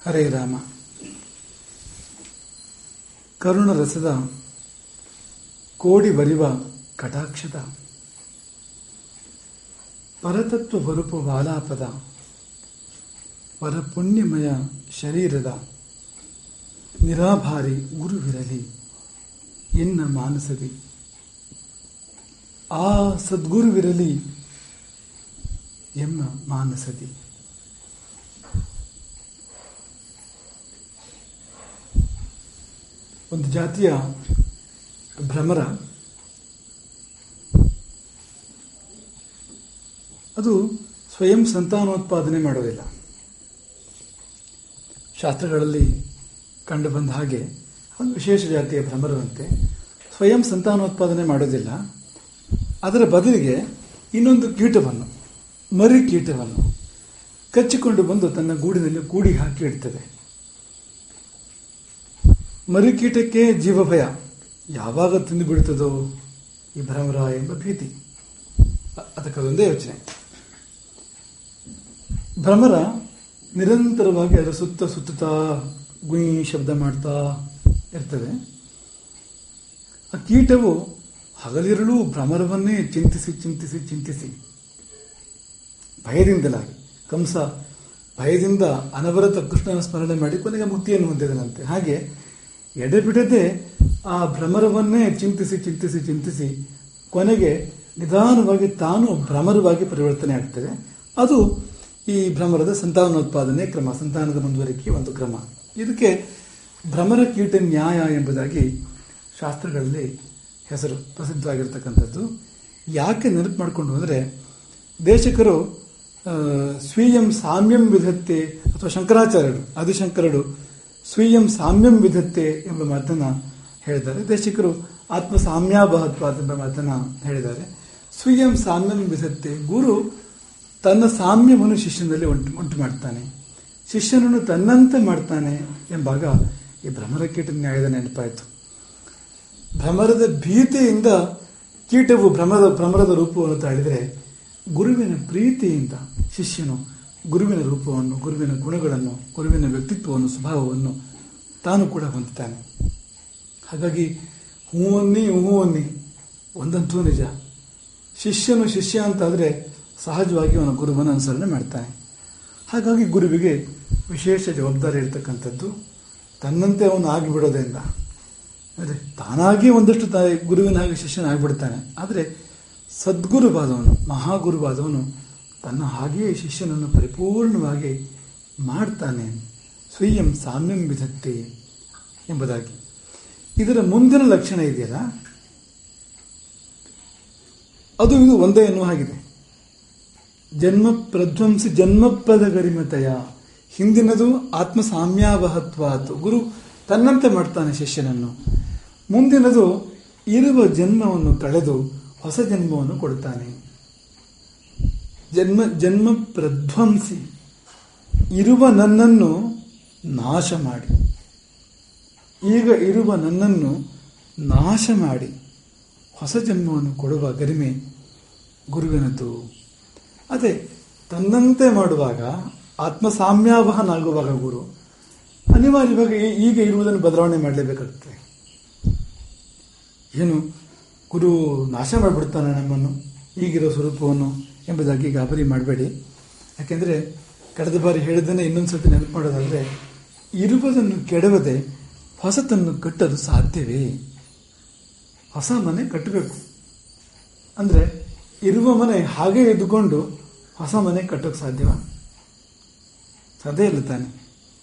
ಹರೇ ರಾಮ. ಕರುಣರಸದ ಕೋಡಿ ಬರಿವ ಕಟಾಕ್ಷದ ಪರತತ್ವ ಬರುಪು ವಾಲಾಪದ ಪರಪುಣ್ಯಮಯ ಶರೀರದ ನಿರಾಭಾರಿ ಗುರುವಿರಲಿ ಎನ್ನ ಮಾನಸದಿ. ಆ ಸದ್ಗುರುವಿರಲಿ ಎಮ್ಮ ಮಾನಸದಿ. ಒಂದು ಜಾತಿಯ ಭ್ರಮರ, ಅದು ಸ್ವಯಂ ಸಂತಾನೋತ್ಪಾದನೆ ಮಾಡೋದಿಲ್ಲ. ಶಾಸ್ತ್ರಗಳಲ್ಲಿ ಕಂಡು ಬಂದ ಹಾಗೆ ಒಂದು ವಿಶೇಷ ಜಾತಿಯ ಭ್ರಮರವಂತೆ ಸ್ವಯಂ ಸಂತಾನೋತ್ಪಾದನೆ ಮಾಡೋದಿಲ್ಲ. ಅದರ ಬದಲಿಗೆ ಇನ್ನೊಂದು ಕೀಟವನ್ನು, ಮರಿ ಕೀಟವನ್ನು ಕಚ್ಚಿಕೊಂಡು ಬಂದು ತನ್ನ ಗೂಡಿನಲ್ಲಿ ಕೂಡಿ ಹಾಕಿ ಇಡ್ತದೆ. ಮರಿಕೀಟಕ್ಕೆ ಜೀವ ಭಯ, ಯಾವಾಗ ತಿಂದು ಬಿಡುತ್ತದೋ ಈ ಭ್ರಮರ ಎಂಬ ಭೀತಿ. ಅದಕ್ಕೊಂದೇ ಯೋಚನೆ. ಭ್ರಮರ ನಿರಂತರವಾಗಿ ಅದರ ಸುತ್ತುತ್ತಾ ಗುಯಿ ಶಬ್ದ ಮಾಡ್ತಾ ಇರ್ತದೆ. ಆ ಕೀಟವು ಹಗಲಿರಲು ಭ್ರಮರವನ್ನೇ ಚಿಂತಿಸಿ ಭಯದಿಂದಲಾಗಿ, ಕಂಸ ಭಯದಿಂದ ಅನವರತ ಕೃಷ್ಣನ ಸ್ಮರಣೆ ಮಾಡಿ ಕೊನೆಗೆ ಮುಕ್ತಿಯನ್ನು ಹೊಂದಿದನಂತೆ. ಹಾಗೆ ಎಡೆಬಿಡದೆ ಆ ಭ್ರಮರವನ್ನೇ ಚಿಂತಿಸಿ ಕೊನೆಗೆ ನಿಧಾನವಾಗಿ ತಾನು ಭ್ರಮರವಾಗಿ ಪರಿವರ್ತನೆ ಆಗ್ತದೆ. ಅದು ಈ ಭ್ರಮರದ ಸಂತಾನೋತ್ಪಾದನೆ ಕ್ರಮ, ಸಂತಾನದ ಮುಂದುವರಿಕೆಯ ಒಂದು ಕ್ರಮ. ಇದಕ್ಕೆ ಭ್ರಮರ ಕೀಟ ನ್ಯಾಯ ಎಂಬುದಾಗಿ ಶಾಸ್ತ್ರಗಳಲ್ಲಿ ಹೆಸರು ಪ್ರಸಿದ್ಧವಾಗಿರ್ತಕ್ಕಂಥದ್ದು. ಯಾಕೆ ನೆನಪು ಮಾಡಿಕೊಂಡು ಅಂದರೆ, ದೇಶಕರು ಸ್ವೀಯಂ ಸಾಮ್ಯಂ ವಿಧತ್ತೆ, ಅಥವಾ ಶಂಕರಾಚಾರ್ಯರು, ಆದಿಶಂಕರರು ಸ್ವೀಯಂ ಸಾಮ್ಯಂ ವಿಧತ್ತೆ ಎಂಬ ಮಾತನ್ನು ಹೇಳಿದ್ದಾರೆ. ದೇಶಿಕರು ಆತ್ಮ ಸಾಮ್ಯಾಭಾತ್ವಾತ್ ಎಂಬ ಮಾತನ್ನು ಹೇಳಿದ್ದಾರೆ. ಸ್ವೀಯಂ ಸಾಮ್ಯಂ ವಿಧತ್ತೆ, ಗುರು ತನ್ನ ಸಾಮ್ಯವನ್ನು ಶಿಷ್ಯನಲ್ಲಿ ಉಂಟು ಮಾಡ್ತಾನೆ, ಶಿಷ್ಯನನ್ನು ತನ್ನಂತೆ ಮಾಡ್ತಾನೆ ಎಂಬಾಗ ಈ ಭ್ರಮರ ಕೀಟ ನ್ಯಾಯದ ನೆನಪಾಯಿತು. ಭ್ರಮರದ ಭೀತಿಯಿಂದ ಕೀಟವು ಭ್ರಮರದ ರೂಪವನ್ನು ತಾಳಿದರೆ, ಗುರುವಿನ ಪ್ರೀತಿಯಿಂದ ಶಿಷ್ಯನು ಗುರುವಿನ ರೂಪವನ್ನು, ಗುರುವಿನ ಗುಣಗಳನ್ನು, ಗುರುವಿನ ವ್ಯಕ್ತಿತ್ವವನ್ನು, ಸ್ವಭಾವವನ್ನು ತಾನು ಕೂಡ ಹೊಂದುತ್ತಾನೆ. ಹಾಗಾಗಿ ಹೂವನ್ನಿ ಒಂದಂತೂ ನಿಜ, ಶಿಷ್ಯನು ಶಿಷ್ಯ ಅಂತಾದರೆ ಸಹಜವಾಗಿ ಅವನ ಗುರುವನ್ನು ಅನುಸರಣೆ ಮಾಡ್ತಾನೆ. ಹಾಗಾಗಿ ಗುರುವಿಗೆ ವಿಶೇಷ ಜವಾಬ್ದಾರಿ ಇರತಕ್ಕಂಥದ್ದು. ತನ್ನಂತೆ ಅವನು ಆಗಿಬಿಡೋದ್ರಿಂದ ಅಂದರೆ ತಾನಾಗಿ ಒಂದಷ್ಟು ಗುರುವಿನ ಹಾಗೆ ಶಿಷ್ಯನಾಗಿಬಿಡ್ತಾನೆ. ಆದರೆ ಸದ್ಗುರುವಾದವನು, ಮಹಾಗುರುವಾದವನು ತನ್ನ ಹಾಗೆಯೇ ಶಿಷ್ಯನನ್ನು ಪರಿಪೂರ್ಣವಾಗಿ ಮಾಡ್ತಾನೆ. ಸ್ವಯಂ ಸಾಮ್ಯಂ ವಿಧತ್ತೆ ಎಂಬುದಾಗಿ. ಇದರ ಮುಂದಿನ ಲಕ್ಷಣ ಇದೆಯಲ್ಲ, ಅದು ಇದು ಒಂದೇ ಎನ್ನುವ ಹಾಗಿದೆ. ಜನ್ಮ ಪ್ರಧ್ವಂಸಿ ಜನ್ಮಪ್ರದ ಗರಿಮತೆಯ. ಹಿಂದಿನದು ಆತ್ಮ ಸಾಮ್ಯಾವಹತ್ವಾತ್, ಗುರು ತನ್ನಂತೆ ಮಾಡ್ತಾನೆ ಶಿಷ್ಯನನ್ನು. ಮುಂದಿನದು ಇರುವ ಜನ್ಮವನ್ನು ಕಳೆದು ಹೊಸ ಜನ್ಮವನ್ನು ಕೊಡ್ತಾನೆ. ಜನ್ಮ ಪ್ರಧ್ವಂಸಿ, ಇರುವ ನನ್ನನ್ನು ನಾಶ ಮಾಡಿ, ಈಗ ಇರುವ ನನ್ನನ್ನು ನಾಶ ಮಾಡಿ ಹೊಸ ಜನ್ಮವನ್ನು ಕೊಡುವ ಗರಿಮೆ ಗುರುವಿನದು. ಅದೇ ತನ್ನಂತೆ ಮಾಡುವಾಗ, ಆತ್ಮ ಸಾಮ್ಯಾವಹನಾಗುವಾಗ ಗುರು ಅನಿವಾರ್ಯವಾಗಿ ಈಗ ಇರುವುದನ್ನು ಬದಲಾವಣೆ ಮಾಡಲೇಬೇಕಾಗ್ತದೆ. ಏನು ಗುರು ನಾಶ ಮಾಡಿಬಿಡ್ತಾನೆ ನಮ್ಮನ್ನು, ಈಗಿರೋ ಸ್ವರೂಪವನ್ನು ಎಂಬುದಾಗಿ ಗಾಬರಿ ಮಾಡಬೇಡಿ. ಯಾಕೆಂದರೆ ಕಳೆದ ಬಾರಿ ಹೇಳಿದ್ದನ್ನೇ ಇನ್ನೊಂದು ಸರ್ತಿ ನೆನಪು ಮಾಡೋದಾದರೆ, ಇರುವುದನ್ನು ಕೆಡವದೆ ಹೊಸತನ್ನು ಕಟ್ಟಲು ಸಾಧ್ಯವೇ? ಹೊಸ ಮನೆ ಕಟ್ಟಬೇಕು ಅಂದರೆ ಇರುವ ಮನೆ ಹಾಗೆ ಇದ್ದುಕೊಂಡು ಹೊಸ ಮನೆ ಕಟ್ಟೋಕ್ಕೆ ಸಾಧ್ಯವ? ಸಾಧ್ಯ ಇಲ್ಲ ತಾನೆ.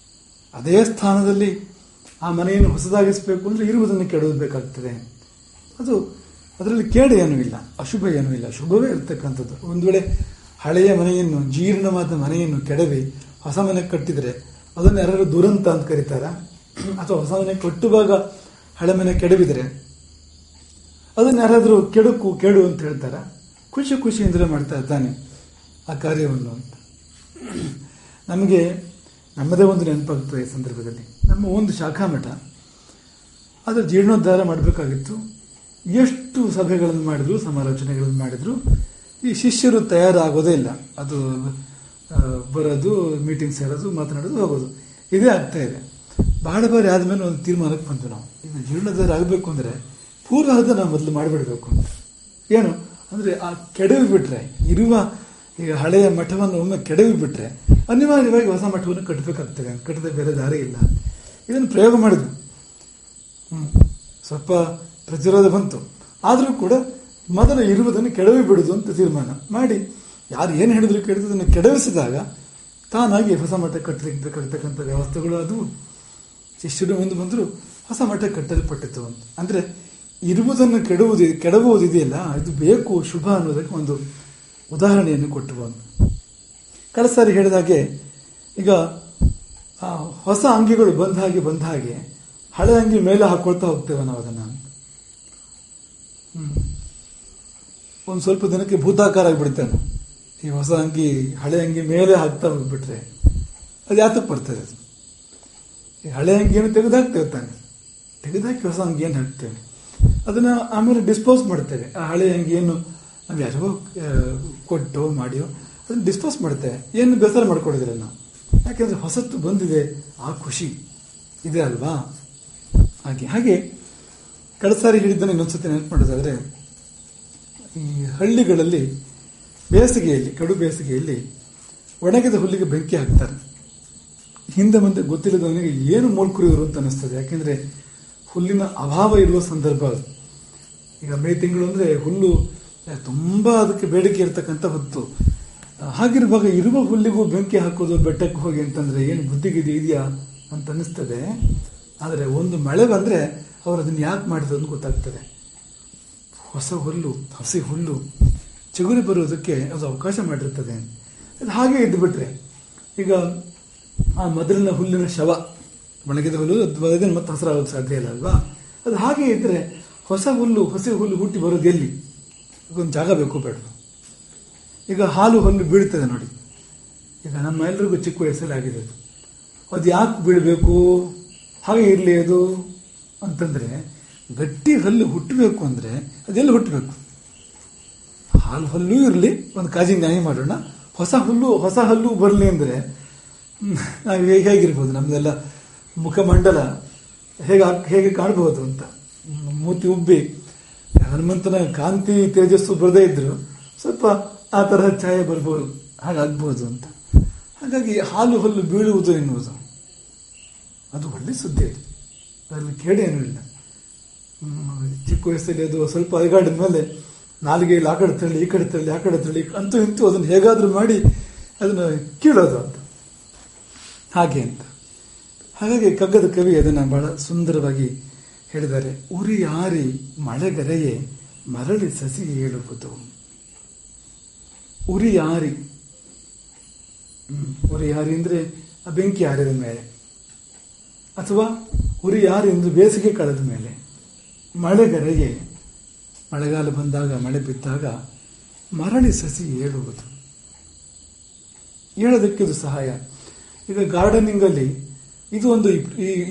ಅದೇ ಸ್ಥಾನದಲ್ಲಿ ಆ ಮನೆಯನ್ನು ಹೊಸದಾಗಿಸಬೇಕು ಅಂದರೆ ಇರುವುದನ್ನು ಕೆಡವಬೇಕಾಗ್ತದೆ. ಅದರಲ್ಲಿ ಕೇಡು ಏನೂ ಇಲ್ಲ, ಅಶುಭ ಏನೂ ಇಲ್ಲ, ಶುಭವೇ ಇರ್ತಕ್ಕಂಥದ್ದು. ಒಂದು ವೇಳೆ ಹಳೆಯ ಮನೆಯನ್ನು, ಜೀರ್ಣವಾದ ಮನೆಯನ್ನು ಕೆಡವಿ ಹೊಸ ಮನೆ ಕಟ್ಟಿದರೆ ಅದನ್ನು ಯಾರು ದುರಂತ ಅಂತ ಕರೀತಾರ? ಅಥವಾ ಹೊಸ ಮನೆ ಕಟ್ಟುವಾಗ ಹಳೆ ಮನೆ ಕೆಡವಿದರೆ ಅದನ್ನು ಯಾರಾದರೂ ಕೇಡು ಅಂತ ಹೇಳ್ತಾರ? ಖುಷಿಯಿಂದಲೇ ಮಾಡ್ತಾ ಇದ್ದಾನೆ ಆ ಕಾರ್ಯವನ್ನು ಅಂತ. ನಮಗೆ ನಮ್ಮದೇ ಒಂದು ನೆನಪಾಗ್ತದೆ ಈ ಸಂದರ್ಭದಲ್ಲಿ. ನಮ್ಮ ಒಂದು ಶಾಖಾ ಮಠ ಅದರ ಜೀರ್ಣೋದ್ಧಾರ ಮಾಡಬೇಕಾಗಿತ್ತು. ಎಷ್ಟು ಸಭೆಗಳನ್ನು ಮಾಡಿದ್ರು, ಸಮಾಲೋಚನೆಗಳನ್ನು ಮಾಡಿದ್ರು, ಈ ಶಿಷ್ಯರು ತಯಾರಾಗೋದೇ ಇಲ್ಲ. ಅದು ಬರೋದು, ಮೀಟಿಂಗ್ ಸೇರೋದು, ಮಾತನಾಡೋದು, ಹೋಗೋದು. ಇದೇ ಆಗ್ತಾ ಇದೆ. ಬಹಳ ಬಾರಿ ಆದಮೇಲೆ ಒಂದು ತೀರ್ಮಾನಕ್ಕೆ ಬಂತು ನಾವು, ಈಗ ಜೀರ್ಣೋದ್ಧಾರ ಆಗಬೇಕು ಅಂದರೆ ಪೂರ್ವಾರ್ಧ ನಾವು ಮೊದಲು ಮಾಡಿಬಿಡ್ಬೇಕು ಅಂತ. ಏನು ಅಂದರೆ ಆ ಕೆಡವಿ ಬಿಟ್ರೆ, ಇರುವ ಈಗ ಹಳೆಯ ಮಠವನ್ನು ಒಮ್ಮೆ ಕೆಡವಿ ಬಿಟ್ರೆ ಅನಿವಾರ್ಯವಾಗಿ ಹೊಸ ಮಠವನ್ನು ಕಟ್ಟಬೇಕಾಗ್ತದೆ, ಕಟ್ಟದೆ ಬೇರೆ ದಾರಿ ಇಲ್ಲ. ಇದನ್ನು ಪ್ರಯೋಗ ಮಾಡಿದ್ವಿ. ಸ್ವಲ್ಪ ಪ್ರತಿರೋಧ ಬಂತು, ಆದರೂ ಕೂಡ ಮೊದಲು ಇರುವುದನ್ನು ಕೆಡವಿ ಬಿಡುದು ಅಂತ ತೀರ್ಮಾನ ಮಾಡಿ, ಯಾರು ಏನು ಹೇಳಿದ್ರು ಕೇಳಿದನ್ನು ಕೆಡವಿಸಿದಾಗ ತಾನಾಗಿ ಹೊಸ ಮಠ ಕಟ್ಟಲಿಕ್ಕೆ ವ್ಯವಸ್ಥೆಗಳು ಅದು ಶಿಷ್ಯರು ಮುಂದೆ ಬಂದರು, ಹೊಸ ಮಠ ಕಟ್ಟಲ್ಪಟ್ಟಿತು ಅಂತ. ಅಂದರೆ ಇರುವುದನ್ನು ಕೆಡವುವುದಿದೆಯಲ್ಲ, ಇದು ಬೇಕು ಶುಭ ಅನ್ನೋದಕ್ಕೆ ಒಂದು ಉದಾಹರಣೆಯನ್ನು ಕೊಟ್ಟು ಬಂದು ಕಳೆದ ಸಾರಿ ಹೇಳಿದಾಗೆ, ಈಗ ಹೊಸ ಅಂಗಿಗಳು ಬಂದ ಹಾಗೆ ಹಳೆ ಅಂಗಿ ಮೇಲೆ ಹಾಕೊಳ್ತಾ ಹೋಗ್ತೇವೆ ನಾವು ಅದನ್ನು. ಒಂದು ಸ್ವಲ್ಪ ದಿನಕ್ಕೆ ಭೂತಾಕಾರ ಆಗಿಬಿಡ್ತೇನೆ. ಈ ಹೊಸ ಅಂಗಿ ಹಳೆ ಅಂಗಿ ಮೇಲೆ ಹಾಕ್ತಾ ಹೋಗ್ಬಿಟ್ರೆ ಅದು ಯಾತಕ್ಕೆ ಬರ್ತದೆ? ಅದು ಈ ಹಳೆ ಅಂಗಿಯನ್ನು ತೆಗೆದುಹಾಕ್ತೇವೆ ತಾನೆ, ತೆಗೆದುಹಾಕಿ ಹೊಸ ಅಂಗಿಯನ್ನು ಹಾಕ್ತೇವೆ, ಅದನ್ನು ಆಮೇಲೆ ಡಿಸ್ಪೋಸ್ ಮಾಡ್ತೇವೆ. ಆ ಹಳೆ ಅಂಗಿಯನ್ನು ನಾವು ಯಾರಿಗೋ ಕೊಟ್ಟು ಮಾಡಿಯೋ ಅದನ್ನು ಡಿಸ್ಪೋಸ್ ಮಾಡ್ತೇವೆ. ಏನು ಬೇಸರ ಮಾಡ್ಕೊಡಿದ್ರೆ ನಾವು, ಯಾಕೆಂದರೆ ಹೊಸತ್ತು ಬಂದಿದೆ, ಆ ಖುಷಿ ಇದೆ ಅಲ್ವಾ? ಹಾಗೆ ಕಳೆದ ಸಾರಿ ಹೇಳಿದ್ದನ್ನು ಇನ್ನೊಂದ್ಸತಿ ನೆನಪು ಮಾಡೋದಾದರೆ, ಈ ಹಳ್ಳಿಗಳಲ್ಲಿ ಬೇಸಿಗೆಯಲ್ಲಿ, ಕಡು ಬೇಸಿಗೆಯಲ್ಲಿ ಒಣಗಿದ ಹುಲ್ಲಿಗೆ ಬೆಂಕಿ ಹಾಕ್ತಾರೆ. ಹಿಂದೆ ಮುಂದೆ ಗೊತ್ತಿಲ್ಲದವನಿಗೆ ಏನು ಮೂಲ್ಕರು ಇವರು ಅಂತ ಅನಿಸ್ತದೆ. ಯಾಕೆಂದರೆ ಹುಲ್ಲಿನ ಅಭಾವ ಇರುವ ಸಂದರ್ಭ ಅದು. ಈಗ ಮೇ ತಿಂಗಳು ಅಂದರೆ ಹುಲ್ಲು ತುಂಬ ಅದಕ್ಕೆ ಬೇಡಿಕೆ ಇರತಕ್ಕಂಥ ಹೊತ್ತು. ಹಾಗಿರುವಾಗ ಇರುವ ಹುಲ್ಲಿಗೂ ಬೆಂಕಿ ಹಾಕೋದು ಬೆಟ್ಟಕ್ಕೆ ಹೋಗಿ ಅಂತಂದರೆ ಏನು ಬುದ್ಧಿಗಿದು ಇದೆಯಾ ಅಂತ ಅನಿಸ್ತದೆ. ಆದರೆ ಒಂದು ಮಳೆ ಬಂದರೆ ಅವರು ಅದನ್ನು ಯಾಕೆ ಮಾಡಿದ್ರು ಅಂತ ಗೊತ್ತಾಗ್ತದೆ. ಹೊಸ ಹುಲ್ಲು, ಹಸಿ ಹುಲ್ಲು ಚಿಗುರಿ ಬರುವುದಕ್ಕೆ ಅದು ಅವಕಾಶ ಮಾಡಿರ್ತದೆ. ಅದು ಹಾಗೆ ಇದ್ದುಬಿಟ್ರೆ, ಈಗ ಆ ಮೊದಲಿನ ಹುಲ್ಲಿನ ಶವ, ಒಣಗಿದ ಹುಲ್ಲು ಅದು ಮತ್ತೆ ಹಸಿರಾಗೋಕ್ಕೆ ಸಾಧ್ಯ ಇಲ್ಲ ಅಲ್ವಾ? ಅದು ಹಾಗೆ ಇದ್ದರೆ ಹೊಸ ಹುಲ್ಲು, ಹಸಿ ಹುಲ್ಲು ಹುಟ್ಟಿ ಬರೋದು ಎಲ್ಲಿ? ಒಂದು ಜಾಗ ಬೇಕು ಬೇಡ? ಈಗ ಹಾಲು ಹುಲ್ಲು ಬೀಳ್ತದೆ ನೋಡಿ. ಈಗ ನಮ್ಮ ಎಲ್ಲರಿಗೂ ಚಿಕ್ಕ ವಯಸ್ಸಲ್ಲಿ ಆಗಿದೆ ಅದು. ಅದು ಯಾಕೆ ಬೀಳಬೇಕು, ಹಾಗೆ ಇರಲಿ ಅದು ಅಂತಂದರೆ, ಗಟ್ಟಿ ಹಲ್ಲು ಹುಟ್ಟಬೇಕು ಅಂದರೆ ಅದೆಲ್ಲ ಹುಟ್ಟಬೇಕು. ಹಾಲು ಹಲ್ಲು ಇರಲಿ, ಒಂದು ಕಾಜಿ ನ್ಯಾಯ ಮಾಡೋಣ, ಹೊಸ ಹಲ್ಲು ಬರಲಿ ಅಂದರೆ ನಾವು ಹೇಗಿರ್ಬೋದು? ನಮ್ಮದೆಲ್ಲ ಮುಖಮಂಡಲ ಹೇಗೆ ಕಾಣಬಹುದು ಅಂತ, ಮೂತಿ ಉಬ್ಬಿ ಹನುಮಂತನ ಕಾಂತಿ ತೇಜಸ್ಸು ಬರದೇ ಇದ್ರು ಸ್ವಲ್ಪ ಆ ತರಹ ಛಾಯೆ ಬರ್ಬೋದು, ಹಾಗಾಗ್ಬೋದು ಅಂತ. ಹಾಗಾಗಿ ಹಾಲು ಹಲ್ಲು ಬೀಳುವುದು ಎನ್ನುವುದು ಅದು ಒಳ್ಳೆ ಸುದ್ದಿ, ಅದರಲ್ಲಿ ಕೇಡೇನೂ ಇಲ್ಲ. ಚಿಕ್ಕ ವಯಸ್ಸಲ್ಲಿ ಅದು ಸ್ವಲ್ಪ ಅಲಗಾಡಿದ ಮೇಲೆ ನಾಲಿಗೆಯಲ್ಲಿ ಆ ಕಡೆ ತಳ್ಳಿ ಈ ಕಡೆ ತಳ್ಳಿ ಆ ಕಡೆ ತಳ್ಳಿ ಅಂತೂ ಇಂತೂ ಅದನ್ನು ಹೇಗಾದರೂ ಮಾಡಿ ಅದನ್ನು ಕೀಳೋದು ಅಂತ, ಹಾಗೆ ಅಂತ. ಹಾಗಾಗಿ ಕಗ್ಗದ ಕವಿ ಅದನ್ನು ಬಹಳ ಸುಂದರವಾಗಿ ಹೇಳಿದ್ದಾರೆ. ಉರಿಯಾರಿ ಮಳೆಗರೆಯೇ ಮರಳಿ ಸಸಿ ಏಳುವುದು. ಉರಿಯಾರಿ ಅಂದರೆ ಆ ಬೆಂಕಿ ಆರಿದ ಮೇಲೆ, ಅಥವಾ ಉರಿಯಾರಿ ಅಂದರೆ ಬೇಸಿಗೆ ಕಳೆದ ಮೇಲೆ, ಮಳೆಗರೆಯೇ ಮಳೆಗಾಲ ಬಂದಾಗ, ಮಳೆ ಬಿದ್ದಾಗ ಮರಳಿ ಸಸಿ ಏಳುವುದು. ಏಳೋದಕ್ಕೆ ಇದು ಸಹಾಯ. ಈಗ ಗಾರ್ಡನಿಂಗಲ್ಲಿ ಇದು ಒಂದು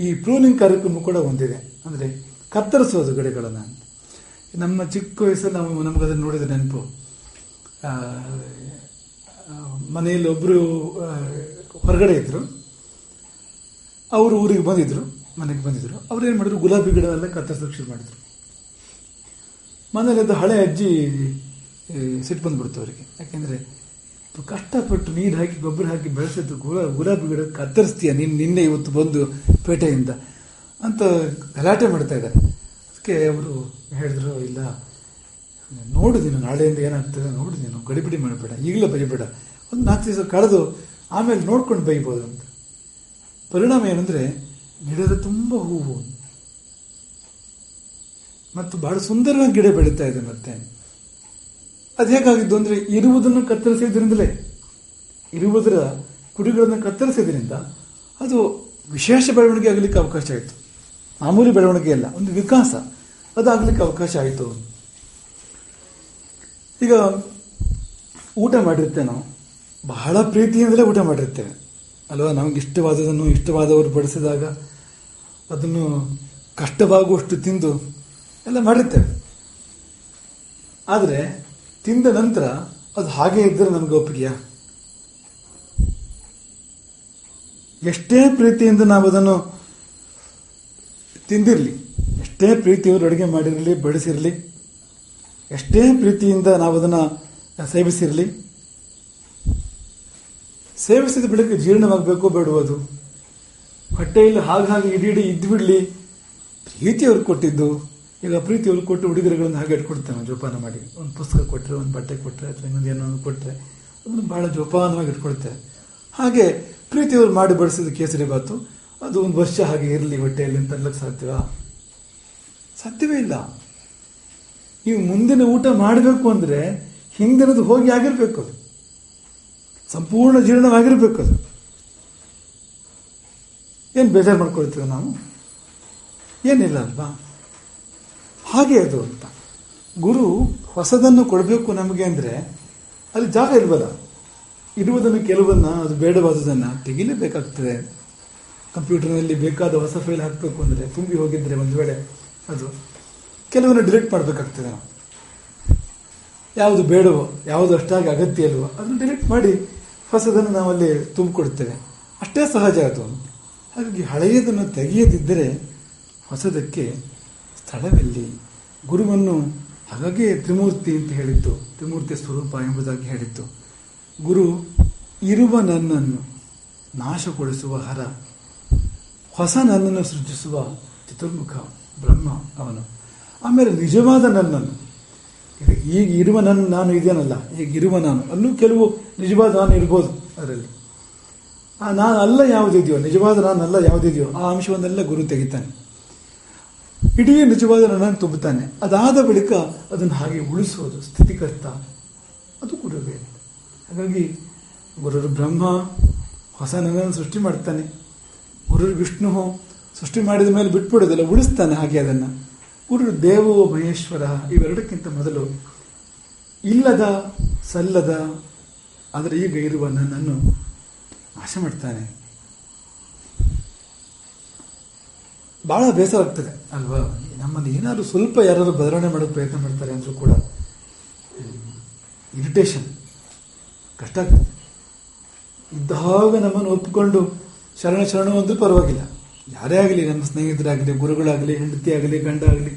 ಈ ಪ್ರೂನಿಂಗ್ ಕಾರ್ಯಕ್ರಮ ಕೂಡ ಹೊಂದಿದೆ. ಅಂದರೆ ಕತ್ತರಿಸೋದು ಗಿಡಗಳನ್ನು. ನಮ್ಮ ಚಿಕ್ಕ ವಯಸ್ಸಲ್ಲಿ ನಮಗದನ್ನು ನೋಡಿದ ನೆನಪು. ಮನೆಯಲ್ಲಿ ಒಬ್ಬರು ಹೊರಗಡೆ ಇದ್ರು, ಅವರು ಊರಿಗೆ ಬಂದಿದ್ರು, ಮನೆಗೆ ಬಂದಿದ್ರು. ಅವ್ರು ಏನು ಮಾಡಿದ್ರು, ಗುಲಾಬಿ ಗಿಡವೆಲ್ಲ ಕತ್ತರಿಸೋಕೆ ಶುರು ಮಾಡಿದ್ರು. ಮನೇಲಿದ್ದ ಹಳೆ ಅಜ್ಜಿ ಸಿಟ್ಟು ಬಂದ್ಬಿಡ್ತು ಅವರಿಗೆ. ಯಾಕೆಂದರೆ ಕಷ್ಟಪಟ್ಟು ನೀರು ಹಾಕಿ ಗೊಬ್ಬರ ಹಾಕಿ ಬೆಳೆಸಿದ್ದು ಗುಲಾಬಿ ಗಿಡ ಕತ್ತರಿಸ್ತೀಯ ನಿನ್ನೆ ಇವತ್ತು ಬಂದು ಪೇಟೆಯಿಂದ ಅಂತ ಗಲಾಟೆ ಮಾಡ್ತಾ ಇದ್ದಾರೆ. ಅದಕ್ಕೆ ಅವರು ಹೇಳಿದ್ರು, ಇಲ್ಲ ನೋಡು ನೀನು ನಾಳೆಯಿಂದ ಏನಾಗ್ತದೆ ನೋಡು, ನೀನು ಗಡಿಬಿಡಿ ಮಾಡಬೇಡ, ಈಗಲೇ ಬೈಬೇಡ, ಒಂದು 4 ದಿವಸ ಕಳೆದು ಆಮೇಲೆ ನೋಡ್ಕೊಂಡು ಬೈಬೋದು ಅಂತ. ಪರಿಣಾಮ ಏನಂದರೆ ಗಿಡದ ತುಂಬ ಹೂವು ಮತ್ತು ಬಹಳ ಸುಂದರವಾಗಿ ಗಿಡ ಬೆಳೀತಾ ಇದೆ. ಮತ್ತೆ ಅದು ಹೇಗಾಗಿದ್ದು ಅಂದರೆ ಇರುವುದನ್ನು ಕತ್ತರಿಸಿದ್ರಿಂದಲೇ, ಇರುವುದರ ಕುಡಿಗಳನ್ನು ಕತ್ತರಿಸಿದ್ರಿಂದ ಅದು ವಿಶೇಷ ಬೆಳವಣಿಗೆ ಆಗಲಿಕ್ಕೆ ಅವಕಾಶ ಆಯಿತು. ಮಾಮೂಲಿ ಬೆಳವಣಿಗೆ ಅಲ್ಲ, ಒಂದು ವಿಕಾಸ ಅದಾಗಲಿಕ್ಕೆ ಅವಕಾಶ ಆಯಿತು. ಈಗ ಊಟ ಮಾಡಿರ್ತೇವೆ ನಾವು, ಬಹಳ ಪ್ರೀತಿಯಿಂದಲೇ ಊಟ ಮಾಡಿರ್ತೇವೆ ಅಲ್ವಾ? ನಮಗೆ ಇಷ್ಟವಾದವರು ಬಡಿಸಿದಾಗ ಅದನ್ನು ಕಷ್ಟವಾಗುವಷ್ಟು ತಿಂದು ಎಲ್ಲ ಮಾಡಿರ್ತೇವೆ. ಆದರೆ ತಿಂದ ನಂತರ ಅದು ಹಾಗೆ ಇದ್ದರೆ ನಮಗೆ ಒಪ್ಪಿಗೆಯಾ? ಎಷ್ಟೇ ಪ್ರೀತಿಯಿಂದ ನಾವು ಅದನ್ನು ತಿಂದಿರಲಿ, ಎಷ್ಟೇ ಪ್ರೀತಿಯವರು ಅಡುಗೆ ಮಾಡಿರಲಿ, ಬಡಿಸಿರಲಿ, ಎಷ್ಟೇ ಪ್ರೀತಿಯಿಂದ ನಾವು ಅದನ್ನು ಸೇವಿಸಿರಲಿ, ಸೇವಿಸಿದ ಬಳಿಕ ಜೀರ್ಣವಾಗಬೇಕೋ ಬೇಡವೋ ಅದು ಹೊಟ್ಟೆಯಲ್ಲಿ ಹಾಗೆ ಇಡೀ ಇದ್ಬಿಡ್ಲಿ. ಪ್ರೀತಿಯವ್ರು ಕೊಟ್ಟಿದ್ದು, ಈಗ ಪ್ರೀತಿಯವ್ರು ಕೊಟ್ಟು ಹುಡುಗರುಗಳನ್ನು ಹಾಗೆ ಇಟ್ಕೊಡ್ತೇವೆ ಜೋಪಾನ ಮಾಡಿ. ಒಂದು ಪುಸ್ತಕ ಕೊಟ್ಟರೆ, ಒಂದು ಬಟ್ಟೆ ಕೊಟ್ಟರೆ, ಅಥವಾ ಇನ್ನೊಂದು ಏನೋ ಕೊಟ್ಟರೆ ಅದನ್ನು ಬಹಳ ಜೋಪಾನವಾಗಿ ಇಟ್ಕೊಳ್ತೇವೆ. ಹಾಗೆ ಪ್ರೀತಿಯವ್ರು ಮಾಡಿ ಬಡಿಸಿದ ಕೇಸರಿ ಬಾತು ಅದು ಒಂದು ವರ್ಷ ಹಾಗೆ ಇರಲಿ ಹೊಟ್ಟೆಯಲ್ಲಿ ಅಂತ ಅನ್ಲಕ್ಕೆ ಸಾಧ್ಯವೇ ಇಲ್ಲ. ನೀವು ಮುಂದಿನ ಊಟ ಮಾಡಬೇಕು ಅಂದರೆ ಹಿಂದಿನದು ಹೋಗಿ ಆಗಿರ್ಬೇಕು, ಅದು ಸಂಪೂರ್ಣ ಜೀರ್ಣವಾಗಿರ್ಬೇಕು. ಅದು ಏನು ಬೇಜಾರು ಮಾಡ್ಕೊಳ್ತೀವಿ ನಾವು? ಏನಿಲ್ಲ ಅಲ್ವಾ? ಹಾಗೆ ಅದು ಅಂತ ಗುರು ಹೊಸದನ್ನು ಕೊಡಬೇಕು ನಮಗೆ ಅಂದರೆ ಅಲ್ಲಿ ಜಾಗ ಇಲ್ವಲ್ಲ. ಇರುವುದನ್ನು ಕೆಲವನ್ನ, ಅದು ಬೇಡವಾದುದನ್ನು ತೆಗಿಲೇಬೇಕಾಗ್ತದೆ. ಕಂಪ್ಯೂಟರ್ನಲ್ಲಿ ಬೇಕಾದ ಹೊಸ ಫೈಲ್ ಹಾಕಬೇಕು ಅಂದರೆ ತುಂಬಿ ಹೋಗಿದ್ರೆ ಒಂದು ವೇಳೆ ಅದು ಕೆಲವನ್ನ ಡಿಲೀಟ್ ಮಾಡಬೇಕಾಗ್ತದೆ. ನಾವು ಯಾವುದು ಬೇಡವೋ, ಯಾವುದು ಅಷ್ಟಾಗಿ ಅಗತ್ಯ ಇಲ್ವೋ ಅದನ್ನು ಡಿಲೀಟ್ ಮಾಡಿ ಹೊಸದನ್ನು ನಾವಲ್ಲಿ ತುಂಬಿಕೊಡ್ತೇವೆ. ಅಷ್ಟೇ ಸಹಜ ಅದು. ಹಾಗಾಗಿ ಹಳೆಯದನ್ನು ತೆಗೆಯದಿದ್ದರೆ ಹೊಸದಕ್ಕೆ ಸ್ಥಳವೆಲ್ಲಿ? ಗುರುವನ್ನು ಹಾಗಾಗಿ ತ್ರಿಮೂರ್ತಿ ಅಂತ ಹೇಳಿದ್ದು, ತ್ರಿಮೂರ್ತಿ ಸ್ವರೂಪ ಎಂಬುದಾಗಿ ಹೇಳಿದ್ದು. ಗುರು ಇರುವ ನನ್ನನ್ನು ನಾಶಗೊಳಿಸುವ ಹರ, ಹೊಸ ನನ್ನನ್ನು ಸೃಷ್ಟಿಸುವ ಚತುರ್ಮುಖ ಬ್ರಹ್ಮ ಅವನು. ಆಮೇಲೆ ನಿಜವಾದ ನನ್ನನ್ನು, ಈಗ ಇರುವ ನಾನು ಇದೇನಲ್ಲ, ಈಗ ಇರುವ ನಾನು ಅಲ್ಲೂ ಕೆಲವು ನಿಜವಾದ ನಾನು ಇರ್ಬೋದು. ಅದರಲ್ಲಿ ಆ ನಾನು ಅಲ್ಲ ಯಾವುದಿದೆಯೋ, ನಿಜವಾದ ನಾನಲ್ಲ ಯಾವುದಿದೆಯೋ ಆ ಅಂಶವನ್ನೆಲ್ಲ ಗುರು ತೆಗಿತಾನೆ. ಇಡೀ ನಿಜವಾದ ನನ್ನನ್ನು ತುಂಬುತ್ತಾನೆ. ಅದಾದ ಬಳಿಕ ಅದನ್ನು ಹಾಗೆ ಉಳಿಸೋದು ಸ್ಥಿತಿಕರ್ತ, ಅದು ಗುರುವೇ. ಹಾಗಾಗಿ ಗುರುರು ಬ್ರಹ್ಮ ಹೊಸ ನನ್ನನ್ನು ಸೃಷ್ಟಿ ಮಾಡ್ತಾನೆ. ಗುರುರು ವಿಷ್ಣು ಸೃಷ್ಟಿ ಮಾಡಿದ ಮೇಲೆ ಬಿಟ್ಬಿಡೋದಿಲ್ಲ, ಉಳಿಸ್ತಾನೆ ಹಾಗೆ ಅದನ್ನು. ಗುರು ದೇವೋ ಮಹೇಶ್ವರ, ಇವೆರಡಕ್ಕಿಂತ ಮೊದಲು ಇಲ್ಲದ ಸಲ್ಲದ ಆದರೆ ಈಗ ಇರುವ ನನ್ನನ್ನು ನಾಶ ಮಾಡ್ತಾನೆ. ಬಹಳ ಬೇಸರ ಆಗ್ತದೆ ಅಲ್ವಾ? ನಮ್ಮನ್ನು ಏನಾದರೂ ಸ್ವಲ್ಪ ಯಾರಾದರೂ ಬದಲಾವಣೆ ಮಾಡೋಕ್ಕೆ ಪ್ರಯತ್ನ ಮಾಡ್ತಾರೆ ಅಂದರೂ ಕೂಡ ಇರಿಟೇಷನ್, ಕಷ್ಟ ಆಗ್ತದೆ. ಇದ್ದಾಗ ನಮ್ಮನ್ನು ಒಪ್ಪಿಕೊಂಡು ಶರಣ ಅಂದ್ರೂ ಪರವಾಗಿಲ್ಲ. ಯಾರೇ ಆಗಲಿ, ನಮ್ಮ ಸ್ನೇಹಿತರಾಗಲಿ, ಗುರುಗಳಾಗಲಿ, ಹೆಂಡತಿ ಆಗಲಿ, ಗಂಡ ಆಗಲಿ,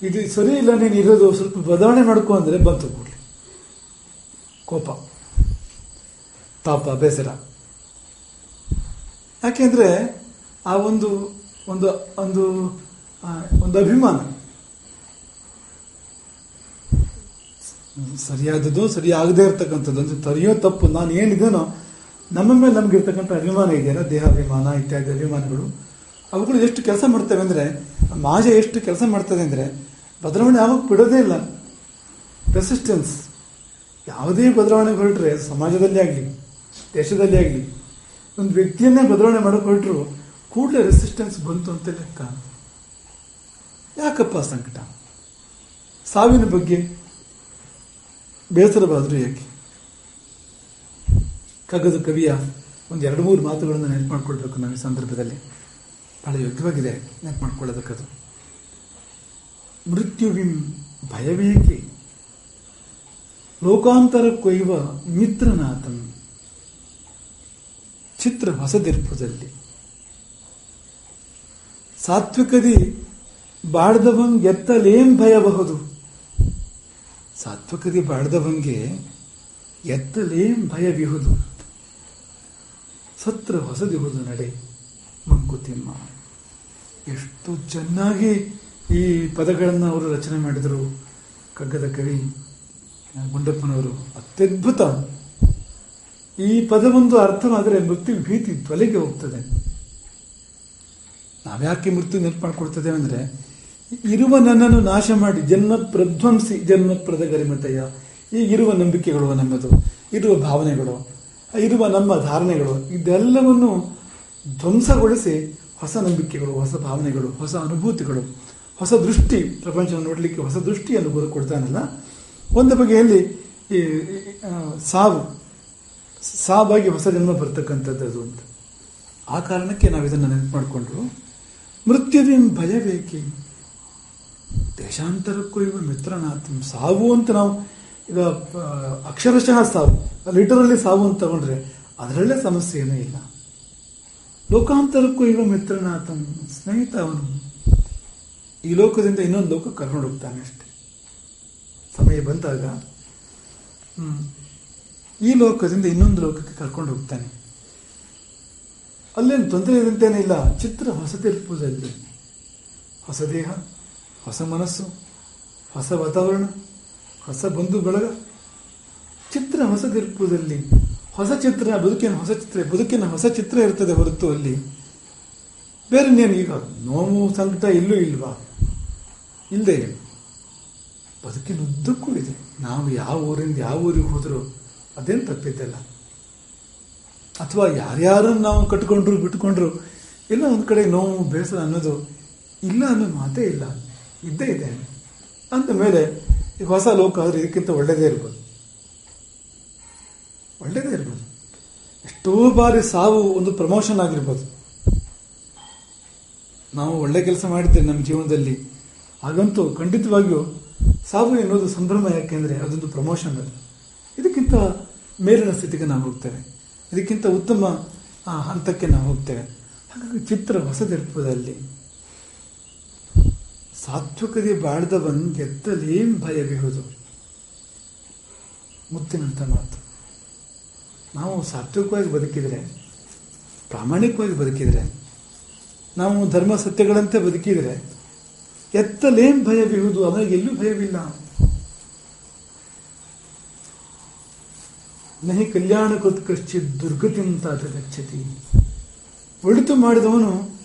ಇದು ಸರಿ ಇಲ್ಲ, ನೀನು ಇರೋದು ಸ್ವಲ್ಪ ಬದಲಾವಣೆ ಮಾಡ್ಕೊ ಅಂದರೆ ಬಂತು ಕೂಡಲಿ ಕೋಪ, ತಾಪ, ಬೇಸರ. ಯಾಕೆಂದ್ರೆ ಆ ಒಂದು ಒಂದು ಒಂದು ಒಂದು ಅಭಿಮಾನ, ಸರಿಯಾದದ್ದು ಸರಿಯಾಗದೇ ಇರ್ತಕ್ಕಂಥದ್ದು, ಅಂದ್ರೆ ಸರಿಯೋ ತಪ್ಪು ನಾನು ಏನಿದೇನೋ ನಮ್ಮ ಮೇಲೆ ನಮ್ಗಿರ್ತಕ್ಕಂಥ ಅಭಿಮಾನ ಇದೆಯಲ್ಲ, ದೇಹಾಭಿಮಾನ ಇತ್ಯಾದಿ ಅಭಿಮಾನಗಳು, ಅವುಗಳು ಎಷ್ಟು ಕೆಲಸ ಮಾಡ್ತವೆ ಅಂದರೆ, ಮಾಜೆ ಎಷ್ಟು ಕೆಲಸ ಮಾಡ್ತದೆ ಅಂದರೆ ಬದಲಾವಣೆ ಯಾವಾಗ ಬಿಡೋದೇ ಇಲ್ಲ. ರೆಸಿಸ್ಟೆನ್ಸ್, ಯಾವುದೇ ಬದಲಾವಣೆ ಹೊರಟ್ರೆ, ಸಮಾಜದಲ್ಲಿ ಆಗಲಿ ದೇಶದಲ್ಲಿ ಆಗಲಿ, ಒಂದು ವ್ಯಕ್ತಿಯನ್ನೇ ಬದಲಾವಣೆ ಮಾಡೋಕೆ ಹೊರಟ್ರು ಕೂಡಲೇ ರೆಸಿಸ್ಟೆನ್ಸ್ ಬಂತು ಅಂತ ಲೆಕ್ಕ. ಯಾಕಪ್ಪ ಸಂಕಟ? ಸಾವಿನ ಬಗ್ಗೆ ಬೇಸರವಾದರೂ ಯಾಕೆ? ಕಗ್ಗದ ಕವಿಯ ಒಂದು 2-3 ಮಾತುಗಳನ್ನು ನೆನಪು ಮಾಡ್ಕೊಳ್ಬೇಕು ನಾವು ಈ ಸಂದರ್ಭದಲ್ಲಿ. ಬಹಳ ಯೋಗ್ಯವಾಗಿದೆ ನೆನಪು ಮಾಡ್ಕೊಳ್ಳೋದಕ್ಕದು. ಮೃತ್ಯುವಿಂ ಭಯವೇಕೆ ಲೋಕಾಂತರ ಕೊಯ್ಯುವ ಮಿತ್ರನಾಥಂ, ಚಿತ್ರ ಹೊಸದಿರ್ಪದಲ್ಲಿ ಸಾತ್ವಿಕದಿ ಬಾಳ್ದವಂಗೆ ಎತ್ತಲೇಂ ಭಯಬಹುದು. ಸಾತ್ವಿಕದಿ ಬಾಳ್ದವಂಗೆ ಎತ್ತಲೇಂ ಭಯವಿಹುದು, ಸತ್ರ ಹೊಸದಿಹುದು ನಡೆ ಮಂಕುತಿಮ್ಮ. ಎಷ್ಟು ಚೆನ್ನಾಗಿ ಈ ಪದಗಳನ್ನು ಅವರು ರಚನೆ ಮಾಡಿದರು ಕಗ್ಗದ ಕವಿ ಗುಂಡಪ್ಪನವರು. ಅತ್ಯದ್ಭುತ. ಈ ಪದವೊಂದು ಅರ್ಥವಾದರೆ ಮೃತ್ಯು ಭೀತಿ ತೊಲೆಗೆ ಹೋಗ್ತದೆ. ನಾವ್ಯಾಕೆ ಮೃತ್ಯು ನೆನಪು ಮಾಡ್ಕೊಳ್ತೇವೆ ಅಂದರೆ, ಇರುವ ನನ್ನನ್ನು ನಾಶ ಮಾಡಿ ಜನ್ಮ ಪ್ರಧ್ವಂಸಿ ಜನ್ಮಪ್ರದ ಗರಿಮತಯ್ಯ. ಈಗಿರುವ ನಂಬಿಕೆಗಳು, ನಮ್ಮದು ಇರುವ ಭಾವನೆಗಳು, ಇರುವ ನಮ್ಮ ಧಾರಣೆಗಳು, ಇದೆಲ್ಲವನ್ನು ಧ್ವಂಸಗೊಳಿಸಿ ಹೊಸ ನಂಬಿಕೆಗಳು, ಹೊಸ ಭಾವನೆಗಳು, ಹೊಸ ಅನುಭೂತಿಗಳು, ಹೊಸ ದೃಷ್ಟಿ, ಪ್ರಪಂಚವನ್ನು ನೋಡಲಿಕ್ಕೆ ಹೊಸ ದೃಷ್ಟಿಯನ್ನು ಗುರು ಕೊಡ್ತಾನಲ್ಲ. ಒಂದು ಬಗೆಯಲ್ಲಿ ಈ ಸಾವಾಗಿ ಹೊಸ ಜನ್ಮ ಬರ್ತಕ್ಕಂಥದ್ದು ಅಂತ. ಆ ಕಾರಣಕ್ಕೆ ನಾವು ಇದನ್ನು ನೆನಪು ಮಾಡಿಕೊಂಡ್ರು. ಮೃತ್ಯುವಿಂ ಭಯವೇಕೆ ದೇಶಾಂತರಕ್ಕೂ ಇವ ಮಿತ್ರನಾಥಂ. ಸಾವು ಅಂತ ನಾವು ಈಗ ಅಕ್ಷರಶಃ ಸಾವು, ಲಿಟರಲಿ ಸಾವು ಅಂತ ತಗೊಂಡ್ರೆ ಅದರಲ್ಲೇ ಸಮಸ್ಯೆ ಏನೂ ಇಲ್ಲ. ಲೋಕಾಂತರಕ್ಕೂ ಇವ ಮಿತ್ರನಾಥಂ, ಸ್ನೇಹಿತ ಅವನು. ಈ ಲೋಕದಿಂದ ಇನ್ನೊಂದು ಲೋಕಕ್ಕೆ ಕರ್ಕೊಂಡು ಹೋಗ್ತಾನೆ ಅಷ್ಟೆ. ಸಮಯ ಬಂದಾಗ ಈ ಲೋಕದಿಂದ ಇನ್ನೊಂದು ಲೋಕಕ್ಕೆ ಕರ್ಕೊಂಡು ಹೋಗ್ತಾನೆ. ಅಲ್ಲೇನು ತೊಂದರೆ ಇದಂತೇನೇ ಇಲ್ಲ. ಚಿತ್ರ ಹೊಸತಿರ್ಪುದಲ್ಲಿ ಹೊಸ ದೇಹ, ಹೊಸ ಮನಸ್ಸು, ಹೊಸ ವಾತಾವರಣ, ಹೊಸ ಬಂಧು ಬಳಗ. ಚಿತ್ರ ಹೊಸದಿರ್ಪುದಲ್ಲಿ ಹೊಸ ಚಿತ್ರ, ಬದುಕಿನ ಹೊಸ ಚಿತ್ರ ಇರ್ತದೆ ಹೊರತು ಅಲ್ಲಿ ಬೇರೆ ಇನ್ನೇನು. ಈಗ ನೋವು ಸಂಕಟ ಇಲ್ಲೂ ಇಲ್ವಾ? ಇಲ್ಲದೆ ಏನು. ಬದುಕಿನ ಉದ್ದಕ್ಕೂ ಇದೆ. ನಾವು ಯಾವ ಊರಿಂದ ಯಾವ ಊರಿಗೆ ಹೋದರೂ ಅದೇನು ತಪ್ಪಿದ್ದಲ್ಲ. ಅಥವಾ ಯಾರ್ಯಾರನ್ನು ನಾವು ಕಟ್ಕೊಂಡ್ರು ಬಿಟ್ಕೊಂಡ್ರು ಇಲ್ಲ ಒಂದು ಕಡೆ ನೋವು ಬೇಸರ ಅನ್ನೋದು ಇಲ್ಲ ಅನ್ನೋ ಮಾತೇ ಇಲ್ಲ, ಇದ್ದೇ ಇದೆ. ಅಂದ ಮೇಲೆ ಈಗ ಹೊಸ ಲೋಕ ಆದರೆ ಇದಕ್ಕಿಂತ ಒಳ್ಳೆಯದೇ ಇರ್ಬೋದು. ಎಷ್ಟೋ ಬಾರಿ ಸಾವು ಒಂದು ಪ್ರಮೋಷನ್ ಆಗಿರ್ಬೋದು. ನಾವು ಒಳ್ಳೆ ಕೆಲಸ ಮಾಡಿದ್ದೇವೆ ನಮ್ಮ ಜೀವನದಲ್ಲಿ, ಹಾಗಂತೂ ಖಂಡಿತವಾಗಿಯೂ ಸಾವು ಎನ್ನುವುದು ಸಂಭ್ರಮ. ಯಾಕೆಂದರೆ ಅದೊಂದು ಪ್ರಮೋಷನ್. ಅದು ಇದಕ್ಕಿಂತ ಮೇಲಿನ ಸ್ಥಿತಿಗೆ ನಾವು ಹೋಗ್ತೇವೆ, ಇದಕ್ಕಿಂತ ಉತ್ತಮ ಹಂತಕ್ಕೆ ನಾವು ಹೋಗ್ತೇವೆ. ಹಾಗಾಗಿ ಚಿತ್ರ ಹೊಸದಿರ್ಪದಲ್ಲಿ ಸಾತ್ವಿಕತೆ ಬಾಳ್ದವನ್ ಗೆದ್ದಲೇಂ ಭಯವಿಹುದು. ಮುತ್ತಿನಂತ ಮಾತು. ನಾವು ಸಾತ್ವಿಕವಾಗಿ ಬದುಕಿದರೆ, ಪ್ರಾಮಾಣಿಕವಾಗಿ ಬದುಕಿದರೆ, ನಾವು ಧರ್ಮ ಸತ್ಯಗಳಂತೆ ಬದುಕಿದರೆ ಎತ್ತಲೇಂ ಭಯವಿಹುದು, ಅವನಿಗೆ ಎಲ್ಲೂ ಭಯವಿಲ್ಲ. ನಹಿ ಕಲ್ಯಾಣ ಕೃತ್ ದುರ್ಗತಿಂ ತಾತ ಗಚ್ಚತಿ. ಒಳಿತು ಮಾಡಿದವನು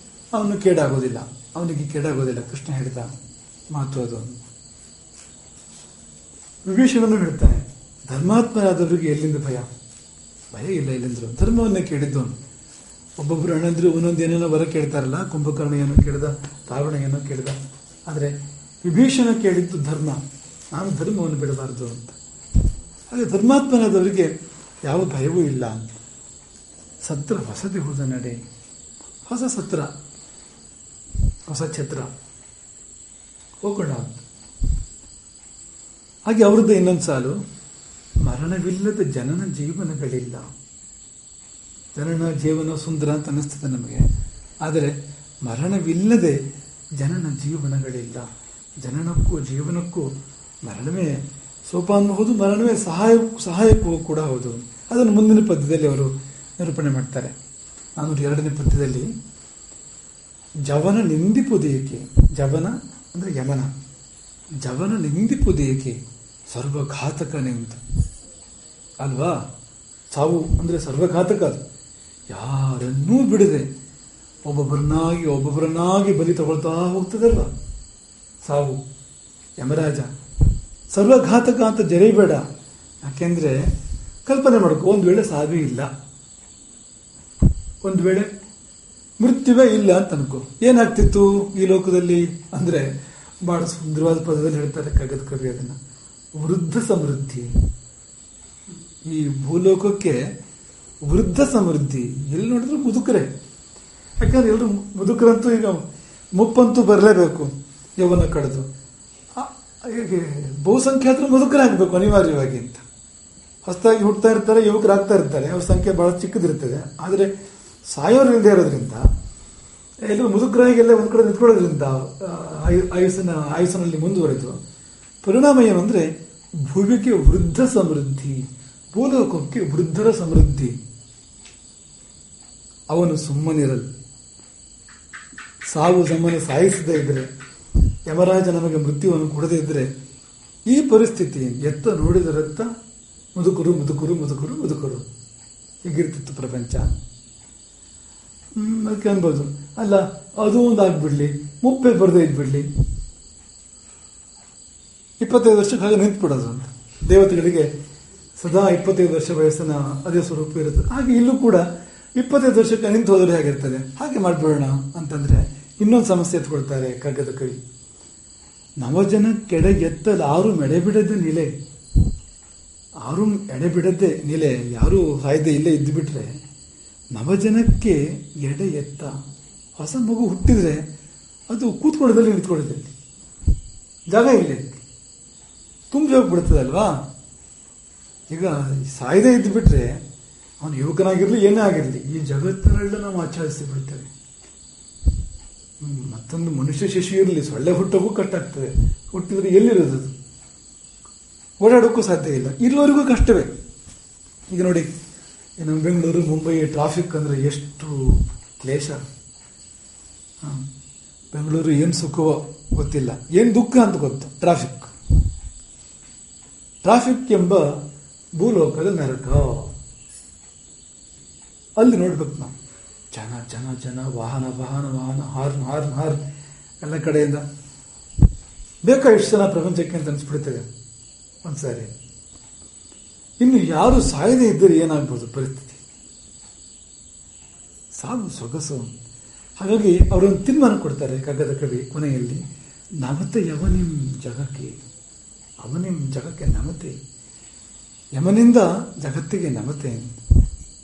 ಅವನು ಕೇಡಾಗೋದಿಲ್ಲ, ಅವನಿಗೆ ಕೇಡಾಗೋದಿಲ್ಲ. ಕೃಷ್ಣ ಹೇಳಿದ ಮಾತು ಅದು. ವಿಭೀಷಣನು ಹೇಳ್ತಾನೆ, ಧರ್ಮಾತ್ಮರಾದವರಿಗೆ ಎಲ್ಲಿಂದ ಭಯ ಇಲ್ಲ ಇಲ್ಲಿಂದ್ರು. ಧರ್ಮವನ್ನೇ ಕೇಳಿದ್ದವನು. ಒಬ್ಬೊಬ್ಬರು ಅಣ್ಣಂದ್ರು ಒಂದೊಂದು ಏನೇನೋ ವರ ಕೇಳ್ತಾರಲ್ಲ, ಕುಂಭಕರ್ಣ ಏನೋ ಕೇಳಿದ, ರಾವಣ ಏನೋ ಕೇಳಿದ. ಆದರೆ ವಿಭೀಷಣ ಕೇಳಿದ್ದು ಧರ್ಮ. ನಾನು ಧರ್ಮವನ್ನು ಬಿಡಬಾರದು ಅಂತ. ಹಾಗೆ ಧರ್ಮಾತ್ಮನಾದವರಿಗೆ ಯಾವ ಭಯವೂ ಇಲ್ಲ. ಸತ್ರ ಹೊಸದಿ ಹೋದ ನಡೆ, ಹೊಸ ಸತ್ರ, ಹೊಸ ಛತ್ರ ಹೋಗೋಣ ಅಂತ. ಹಾಗೆ ಅವ್ರದ್ದು ಇನ್ನೊಂದು ಸಾಲು, ಮರಣವಿಲ್ಲದ ಜನನ ಜೀವನಗಳಿಲ್ಲ. ಜನನ ಜೀವನ ಸುಂದರ ಅಂತ ಅನ್ನಿಸ್ತದೆ ನಮಗೆ. ಆದರೆ ಮರಣವಿಲ್ಲದೆ ಜನನ ಜೀವನಗಳಿಲ್ಲ. ಜನನಕ್ಕೂ ಜೀವನಕ್ಕೂ ಮರಣವೇ ಸೋಪಾನ ಹೌದು, ಮರಣವೇ ಸಹಾಯಕ್ಕೂ ಕೂಡ ಹೌದು. ಅದನ್ನು ಮುಂದಿನ ಪದ್ಯದಲ್ಲಿ ಅವರು ನಿರೂಪಣೆ ಮಾಡ್ತಾರೆ. 402ನೇ ಪದ್ಯದಲ್ಲಿ ಜವನ ನಿಂದಿಪುದೇಕೆ, ಜವನ ಅಂದರೆ ಯಮನ, ಜವನ ನಿಂದಿಪುದೇಕೆ ಸರ್ವಘಾತಕನೇ ಅಂತ ಅಲ್ವಾ. ಸಾವು ಅಂದರೆ ಸರ್ವಘಾತಕ. ಅದು ಯಾರನ್ನೂ ಬಿಡದೆ ಒಬ್ಬೊಬ್ಬರನ್ನಾಗಿ ಬಲಿ ತಗೊಳ್ತಾ ಹೋಗ್ತದಲ್ವ ಸಾವು. ಯಮರಾಜ ಸರ್ವಘಾತಕ ಅಂತ ಜರಿಬೇಡ. ಯಾಕೆಂದ್ರೆ ಕಲ್ಪನೆ ಮಾಡ್ಕೊ, ಒಂದು ವೇಳೆ ಸಾವೇ ಇಲ್ಲ, ಒಂದು ವೇಳೆ ಮೃತ್ಯುವೇ ಇಲ್ಲ ಅಂತ ಅನ್ಕೋ, ಏನಾಗ್ತಿತ್ತು ಈ ಲೋಕದಲ್ಲಿ ಅಂದ್ರೆ ಬಹಳ ಸುಂದರವಾದ ಪದದಲ್ಲಿ ಹೇಳ್ತಾರೆ ಕಾಗದ ಕವಿ ಅದನ್ನ, ವೃದ್ಧ ಸಮೃದ್ಧಿ. ಈ ಭೂಲೋಕಕ್ಕೆ ವೃದ್ಧ ಸಮೃದ್ಧಿ. ಎಲ್ಲಿ ನೋಡಿದ್ರು ಮುದುಕರೇ. ಯಾಕಂದ್ರೆ ಎಲ್ಲರೂ ಮುದುಕರಂತೂ ಈಗ ಮುಪ್ಪಂತೂ ಬರಲೇಬೇಕು, ಯೌವನ ಕಳೆದು. ಬಹುಸಂಖ್ಯಾತರು ಮುದುಕರಾಗಬೇಕು ಅನಿವಾರ್ಯವಾಗಿ ಅಂತ. ಹೊಸದಾಗಿ ಹುಟ್ಟತಾ ಇರ್ತಾರೆ, ಯುವಕರಾಗ್ತಾ ಇರ್ತಾರೆ, ಅವ್ರ ಸಂಖ್ಯೆ ಬಹಳ ಚಿಕ್ಕದಿರ್ತದೆ. ಆದರೆ ಸಾಯೋರಿಲ್ಲದೆ ಇರೋದ್ರಿಂದ ಎಲ್ಲರೂ ಮುದುಕರಾಗಿ ಎಲ್ಲ ಒಂದ್ ಕಡೆ ನಿಂತ್ಕೊಳ್ಳೋದ್ರಿಂದ ಆಯುಸ್ಸಿನಲ್ಲಿ ಮುಂದುವರೆದು ಪರಿಣಾಮ ಏನಂದ್ರೆ ಭೂಮಿಗೆ ವೃದ್ಧ ಸಮೃದ್ಧಿ, ಭೂಲೋಕಕ್ಕೆ ವೃದ್ಧರ ಸಮೃದ್ಧಿ. ಅವನು ಸುಮ್ಮನಿರಲು, ಸಾವು ನಮ್ಮನ್ನು ಸಾಯಿಸದೇ ಇದ್ರೆ, ಯಮರಾಜ ನಮಗೆ ಮೃತ್ಯುವನ್ನು ಕೊಡದೇ ಇದ್ರೆ ಈ ಪರಿಸ್ಥಿತಿ ಎತ್ತ ನೋಡಿದರತ್ತ ಮುದುಕರು ಮುದುಕರು ಮುದುಕರು ಮುದುಕರು ಹೀಗಿರ್ತಿತ್ತು ಪ್ರಪಂಚ. ಅದಕ್ಕೆ ಅನ್ಬೋದು, ಅಲ್ಲ ಅದು ಒಂದು ಆಗ್ಬಿಡ್ಲಿ, ಮುಪ್ಪೆ ಬರದೇ ಇದ್ಬಿಡ್ಲಿ, 25 ವರ್ಷಕ್ಕೆ ಹಾಗೆ ನಿಂತ್ಬಿಡೋದು ಅಂತ. ದೇವತೆಗಳಿಗೆ ಸದಾ 25 ವರ್ಷ ವಯಸ್ಸಿನ ಅದೇ ಸ್ವರೂಪ ಇರುತ್ತೆ. ಹಾಗೆ ಇಲ್ಲೂ ಕೂಡ 25 ವರ್ಷಕ್ಕೆ ನಿಂತು ಹೋದ್ರೆ ಹೇಗಿರ್ತದೆ, ಹಾಗೆ ಮಾಡ್ಬಿಡೋಣ ಅಂತಂದ್ರೆ ಇನ್ನೊಂದು ಸಮಸ್ಯೆ ಎತ್ಕೊಳ್ತಾರೆ ಕಗ್ಗದ ಕವಿ. ನವಜನ ಕೆಡ ಎತ್ತಲು ಆರು ಎಡೆಬಿಡದೆ ನಿಲೆ, ಆರು ಎಡೆಬಿಡದೆ ನಿಲೆ, ಯಾರು ಸಾಯ್ದೆ ಇಲ್ಲೇ ಇದ್ದು ಬಿಟ್ರೆ ನವಜನಕ್ಕೆ ಎಡೆ ಎತ್ತ. ಹೊಸ ಮಗು ಹುಟ್ಟಿದ್ರೆ ಅದು ಕೂತ್ಕೊಳ್ಳೋದಲ್ಲಿ ನಿಂತ್ಕೊಳ್ಳೋದಲ್ಲಿ ಜಾಗ ಇಲ್ಲ, ತುಂಬಿ ಹೋಗ್ಬಿಡ್ತದಲ್ವಾ. ಈಗ ಸಾಯ್ದೆ ಇದ್ದು ಬಿಟ್ರೆ ಅವನು ಯುವಕನಾಗಿರಲಿ ಏನೇ ಆಗಿರಲಿ ಈ ಜಗತ್ತಿನೆಲ್ಲ ನಾವು ಆಚರಿಸಿ ಬಿಡ್ತೇವೆ. ಮತ್ತೊಂದು ಮನುಷ್ಯ ಶಿಶು ಇರಲಿ, ಸೊಳ್ಳೆ ಹುಟ್ಟೋಕ್ಕೂ ಕಟ್ಟಾಗ್ತದೆ. ಹುಟ್ಟಿದ್ರೆ ಎಲ್ಲಿರೋದು? ಓಡಾಡೋಕ್ಕೂ ಸಾಧ್ಯ ಇಲ್ಲ. ಇಲ್ಲಿವರೆಗೂ ಕಷ್ಟವೇ. ಈಗ ನೋಡಿ, ನಮ್ಮ ಬೆಂಗಳೂರು ಮುಂಬೈ ಟ್ರಾಫಿಕ್ ಅಂದರೆ ಎಷ್ಟು ಕ್ಲೇಶ. ಬೆಂಗಳೂರು ಏನು ಸುಖವೋ ಗೊತ್ತಿಲ್ಲ, ಏನು ದುಃಖ ಅಂತ ಗೊತ್ತು. ಟ್ರಾಫಿಕ್ ಎಂಬ ಭೂಲೋಕದ ನರಕ. ಅಲ್ಲಿ ನೋಡ್ಬೇಕು ನಾವು, ಜನ ಜನ ಜನ, ವಾಹನ ವಾಹನ ವಾಹನ, ಹಾರ್ನ್ ಹಾರ್ನ್ ಹಾರ್ನ್ ಎಲ್ಲ ಕಡೆಯಿಂದ. ಬೇಕಾ ಎಷ್ಟು ಜನ ಪ್ರಪಂಚಕ್ಕೆ ಅಂತ ಅನಿಸ್ಬಿಡ್ತದೆ ಒಂದ್ಸಾರಿ. ಇನ್ನು ಯಾರು ಸಾಯದೇ ಇದ್ದರೆ ಏನಾಗ್ಬೋದು ಪರಿಸ್ಥಿತಿ? ಸಾವು ಸೊಗಸು. ಹಾಗಾಗಿ ಅವರೊಂದು ತೀರ್ಮಾನ ಕೊಡ್ತಾರೆ ಕಗ್ಗದ ಕವಿ ಕೊನೆಯಲ್ಲಿ, ನಮತೆ ಯವನಿಂ ಜಗಕ್ಕೆ, ಅವನಿಂ ಜಗಕ್ಕೆ ನಮತೆ, ಯಮನಿಂದ ಜಗತ್ತಿಗೆ ನಮತೆ,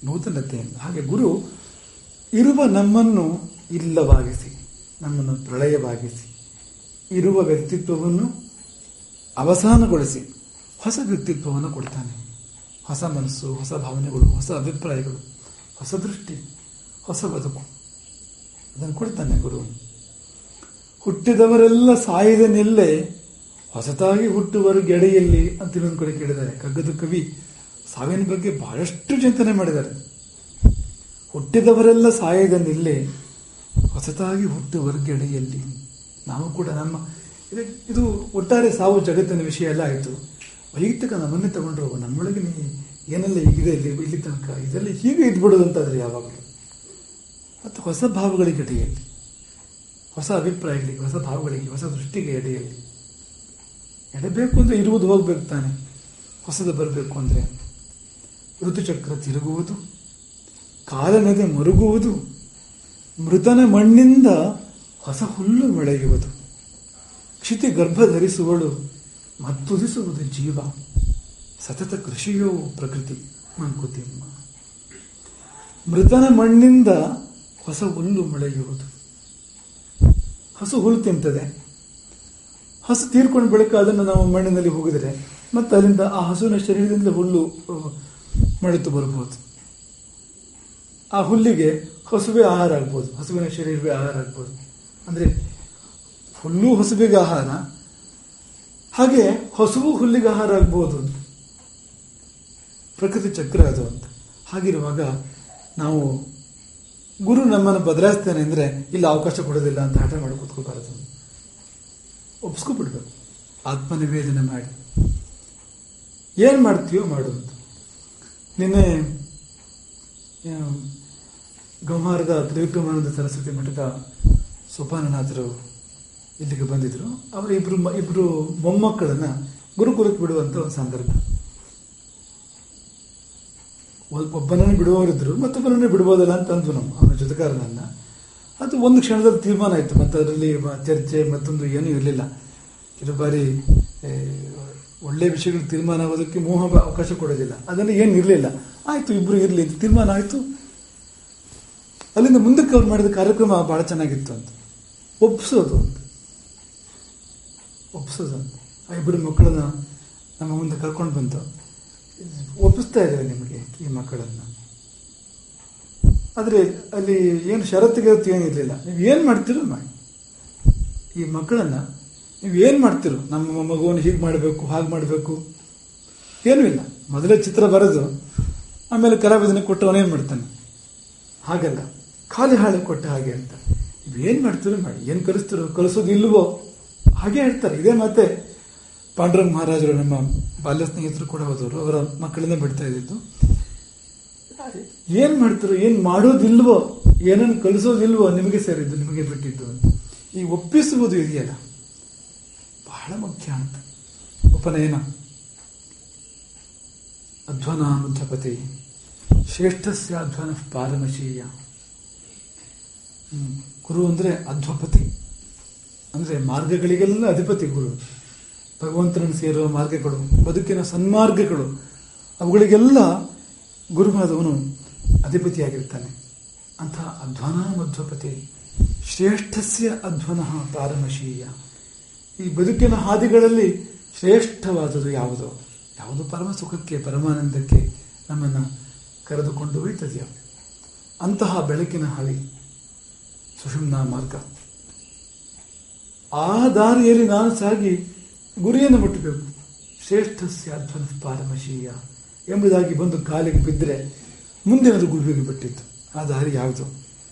ನೂತನತೆ. ಹಾಗೆ ಗುರು ಇರುವ ನಮ್ಮನ್ನು ಇಲ್ಲವಾಗಿಸಿ, ನಮ್ಮನ್ನು ಪ್ರಳಯವಾಗಿಸಿ, ಇರುವ ವ್ಯಕ್ತಿತ್ವವನ್ನು ಅವಸಾನಗೊಳಿಸಿ ಹೊಸ ವ್ಯಕ್ತಿತ್ವವನ್ನು ಕೊಡ್ತಾನೆ. ಹೊಸ ಮನಸ್ಸು, ಹೊಸ ಭಾವನೆಗಳು, ಹೊಸ ಅಭಿಪ್ರಾಯಗಳು, ಹೊಸ ದೃಷ್ಟಿ, ಹೊಸ ಬದುಕು ಅದನ್ನು ಕೊಡ್ತಾನೆ ಗುರು. ಹುಟ್ಟಿದವರೆಲ್ಲ ಸಾಯದನೆಲ್ಲೇ ಹೊಸತಾಗಿ ಹುಟ್ಟುವರು ಗೆಡೆಯಲ್ಲಿ ಅಂತ ಇನ್ನೊಂದು ಕಡೆ ಕೇಳಿದ್ದಾರೆ. ಕಗ್ಗದ ಕವಿ ಸಾವಿನ ಬಗ್ಗೆ ಬಹಳಷ್ಟು ಚಿಂತನೆ ಮಾಡಿದ್ದಾರೆ. ಹುಟ್ಟಿದವರೆಲ್ಲ ಸಾಯದನಿಲ್ಲೇ ಹೊಸತಾಗಿ ಹುಟ್ಟುವರು ಗೆಡೆಯಲ್ಲಿ. ನಾವು ಕೂಡ ನಮ್ಮ ಇದು ಒಟ್ಟಾರೆ ಸಾವು ಜಗತ್ತಿನ ವಿಷಯ ಎಲ್ಲ ಆಯಿತು. ವೈಯಕ್ತಿಕ ನಮ್ಮನ್ನೇ ತಗೊಂಡ್ರು, ನಮ್ಮೊಳಗೆ ಏನೆಲ್ಲ ಈಗಿದೆ ಇಲ್ಲಿ ತನಕ ಇದೆಲ್ಲ ಹೀಗೆ ಇದ್ಬಿಡೋದಂತಾದ್ರೆ ಯಾವಾಗಲೂ. ಮತ್ತು ಹೊಸ ಭಾವಗಳಿಗೆ ಎಡೆಯಲ್ಲಿ, ಹೊಸ ಅಭಿಪ್ರಾಯಗಳಿಗೆ, ಹೊಸ ಭಾವಗಳಿಗೆ, ಹೊಸ ದೃಷ್ಟಿಗೆ ಎಡೆಯಲ್ಲಿ. ಎಡಬೇಕು ಅಂದರೆ ಇರುವುದು ಹೋಗ್ಬೇಕು ತಾನೆ, ಹೊಸದು ಬರಬೇಕು ಅಂದರೆ. ಋತುಚಕ್ರ ತಿರುಗುವುದು, ಕಾಲನದೆ ಮರುಗುವುದು, ಮೃತನ ಮಣ್ಣಿಂದ ಹೊಸ ಹುಲ್ಲು ಮೊಳೆಯುವುದು, ಕ್ಷಿತಿ ಗರ್ಭ ಧರಿಸುವಳು ಮತ್ತುದಿಸುವುದು ಜೀವ, ಸತತ ಕೃಷಿಯೋ ಪ್ರಕೃತಿ ಮಂಕುತಿಮ್ಮ. ಮೃತನ ಮಣ್ಣಿಂದ ಹೊಸ ಹುಲ್ಲು ಮೊಳೆಯುವುದು. ಹಸು ಹುಲ್ಲು ತಿಂತದೆ. ಹಸು ತೀರ್ಕೊಂಡು ಬಳಿಕ ಅದನ್ನು ನಾವು ಮಣ್ಣಿನಲ್ಲಿ ಹೋಗಿದರೆ ಮತ್ತೆ ಅಲ್ಲಿಂದ ಆ ಹಸುವಿನ ಶರೀರದಿಂದ ಹುಲ್ಲು ಮೊಳೆತು ಬರಬಹುದು. ಆ ಹುಲ್ಲಿಗೆ ಹಸುವೆ ಆಹಾರ ಆಗ್ಬೋದು, ಹಸುವಿನ ಶರೀರವೇ ಆಹಾರ ಆಗ್ಬೋದು. ಅಂದರೆ ಹುಲ್ಲು ಹಸುವಿಗೆ ಆಹಾರ, ಹಾಗೆ ಹಸುವು ಹುಲ್ಲಿಗೆ ಆಹಾರ ಆಗ್ಬೋದು ಅಂತ ಪ್ರಕೃತಿ ಚಕ್ರ ಅದು ಅಂತ. ಹಾಗಿರುವಾಗ ನಾವು ಗುರು ನಮ್ಮನ್ನು ಬದಲಾಯಿಸ್ತೇನೆ ಅಂದರೆ ಇಲ್ಲ ಅವಕಾಶ ಕೊಡೋದಿಲ್ಲ ಅಂತ ಹಠ ಮಾಡಿ ಕೂತ್ಕೋಬಾರದು, ಒಪ್ಸ್ಕೊಬಿಡ್ಬೇಕು. ಆತ್ಮನಿವೇದನೆ ಮಾಡಿ ಏನು ಮಾಡ್ತೀವೋ ಮಾಡು ಅಂತ. ನಿನ್ನೆ ಗಂಹಾರದ ತ್ರಿವಿಕ್ರಮಾನಂದ ಸರಸ್ವತಿ ಮಠದ ಸೋಪಾನನಾಥರು ಇಲ್ಲಿಗೆ ಬಂದಿದ್ರು. ಅವರು ಇಬ್ರು ಮೊಮ್ಮಕ್ಕಳನ್ನ ಗುರುಕುಲಕ್ಕೆ ಬಿಡುವಂತ ಒಂದು ಸಂದರ್ಭ. ಒಬ್ಬನನ್ನು ಬಿಡುವವರಿದ್ರು, ಮತ್ತೊಬ್ಬನನ್ನೇ ಬಿಡ್ಬೋದಲ್ಲ ಅಂತ ಅಂದ್ವು ನಮ್ಮ ಅವನ ಜೊತೆಗಾರನನ್ನ. ಅದು ಒಂದು ಕ್ಷಣದಲ್ಲಿ ತೀರ್ಮಾನ ಆಯಿತು. ಮತ್ತು ಅದರಲ್ಲಿ ಚರ್ಚೆ ಮತ್ತೊಂದು ಏನೂ ಇರಲಿಲ್ಲ. ಕೆಲವು ಬಾರಿ ಒಳ್ಳೆ ವಿಷಯಗಳು ತೀರ್ಮಾನ ಆಗೋದಕ್ಕೆ ಮೋಹ ಅವಕಾಶ ಕೊಡೋದಿಲ್ಲ. ಅದನ್ನು ಏನು ಇರಲಿಲ್ಲ. ಆಯಿತು, ಇಬ್ಬರು ಇರಲಿ ಅಂತ ತೀರ್ಮಾನ ಆಯಿತು. ಅಲ್ಲಿಂದ ಮುಂದಕ್ಕೆ ಅವ್ರು ಮಾಡಿದ ಕಾರ್ಯಕ್ರಮ ಭಾಳ ಚೆನ್ನಾಗಿತ್ತು ಅಂತ. ಒಪ್ಸೋದು ಅಂತ ಆ ಇಬ್ಬರು ಮಕ್ಕಳನ್ನ ನಮ್ಮ ಮುಂದೆ ಕರ್ಕೊಂಡು ಬಂತು. ಒಪ್ಪಿಸ್ತಾ ಇದ್ದೇವೆ ನಿಮಗೆ ಈ ಮಕ್ಕಳನ್ನು. ಆದರೆ ಅಲ್ಲಿ ಏನು ಷರತ್ತಿಗೆ ಏನಿರಲಿಲ್ಲ. ನೀವು ಏನು ಮಾಡ್ತೀರೋ ಮಾಡಿ, ಈ ಮಕ್ಕಳನ್ನ ನೀವು ಏನು ಮಾಡ್ತೀರೋ, ನಮ್ಮ ಮಗುವನ್ನು ಹೀಗೆ ಮಾಡಬೇಕು ಹಾಗೆ ಮಾಡಬೇಕು ಏನೂ ಇಲ್ಲ. ಮೊದಲೇ ಚಿತ್ರ ಬರೆದು ಆಮೇಲೆ ಕಲಾವಿದನಿಗೆ ಕೊಟ್ಟು ಅವನೇನು ಮಾಡ್ತಾನೆ. ಹಾಗಲ್ಲ, ಖಾಲಿ ಹಾಳೆ ಕೊಟ್ಟ ಹಾಗೆ ಅಂತ. ನೀವೇನು ಮಾಡ್ತೀರೋ ಮಾಡಿ, ಏನು ಕಲಿಸ್ತೀರೋ ಕಲಿಸೋದು ಇಲ್ವೋ ಹಾಗೆ ಹೇಳ್ತಾರೆ. ಇದೇ ಮತ್ತೆ ಪಾಂಡುರಂಗ ಮಹಾರಾಜರು ನಮ್ಮ ಬಾಲ್ಯ ಸ್ನೇಹಿತರು ಕೂಡ ಹೋದವರು, ಅವರ ಮಕ್ಕಳನ್ನೇ ಬಿಡ್ತಾ ಇದ್ದಿದ್ದು. ಏನು ಮಾಡ್ತೀರೋ, ಏನು ಮಾಡೋದಿಲ್ವೋ, ಏನನ್ನು ಕಲಿಸೋದಿಲ್ವೋ ನಿಮಗೆ ಸೇರಿದ್ದು, ನಿಮಗೆ ಬಿಟ್ಟಿದ್ದು ಅಂತ. ಈ ಒಪ್ಪಿಸುವುದು ಇದೆಯಲ್ಲ ಬಹಳ ಮುಖ್ಯ ಅಂತ. ಉಪನಯನ ಅಧ್ವನಾನುಧ್ವಪತಿ ಶ್ರೇಷ್ಠಸ್ಯ ಅಧ್ವನ ಪಾರಮಶೀಯ. ಗುರು ಅಂದರೆ ಅಧ್ವಪತಿ, ಅಂದರೆ ಮಾರ್ಗಗಳಿಗೆಲ್ಲ ಅಧಿಪತಿ ಗುರು. ಭಗವಂತನನ್ನು ಸೇರುವ ಮಾರ್ಗಗಳು, ಬದುಕಿನ ಸನ್ಮಾರ್ಗಗಳು, ಅವುಗಳಿಗೆಲ್ಲ ಗುರುವಾದವನು ಅಧಿಪತಿಯಾಗಿರ್ತಾನೆ. ಅಂಥ ಅಧ್ವನಾಮಧ್ವಪತಿ ಶ್ರೇಷ್ಠಸ್ಯ ಅಧ್ವನಃ ಪಾರಮಶೀಯ. ಈ ಬದುಕಿನ ಹಾದಿಗಳಲ್ಲಿ ಶ್ರೇಷ್ಠವಾದುದು ಯಾವುದು ಪರಮ ಸುಖಕ್ಕೆ, ಪರಮಾನಂದಕ್ಕೆ ನಮ್ಮನ್ನು ಕರೆದುಕೊಂಡು ಒಯ್ತದೆಯೋ ಅಂತಹ ಬೆಳಕಿನ ಹಾಳಿ ಸುಷುಮ್ನಾ ಮಾರ್ಗ. ಆ ದಾರಿಯಲ್ಲಿ ನಾನು ಸಾಗಿ ಗುರಿಯನ್ನು ಮುಟ್ಟಬೇಕು. ಶ್ರೇಷ್ಠ ಸ್ಯಾಧ್ವನ ಪಾರಮಶೀಯ ಎಂಬುದಾಗಿ ಬಂದು ಕಾಲಿಗೆ ಬಿದ್ದರೆ ಮುಂದಿನದು ಗುರುವಿಗೆ ಬಿಟ್ಟಿತ್ತು. ಆ ದಾರಿ ಯಾವುದು?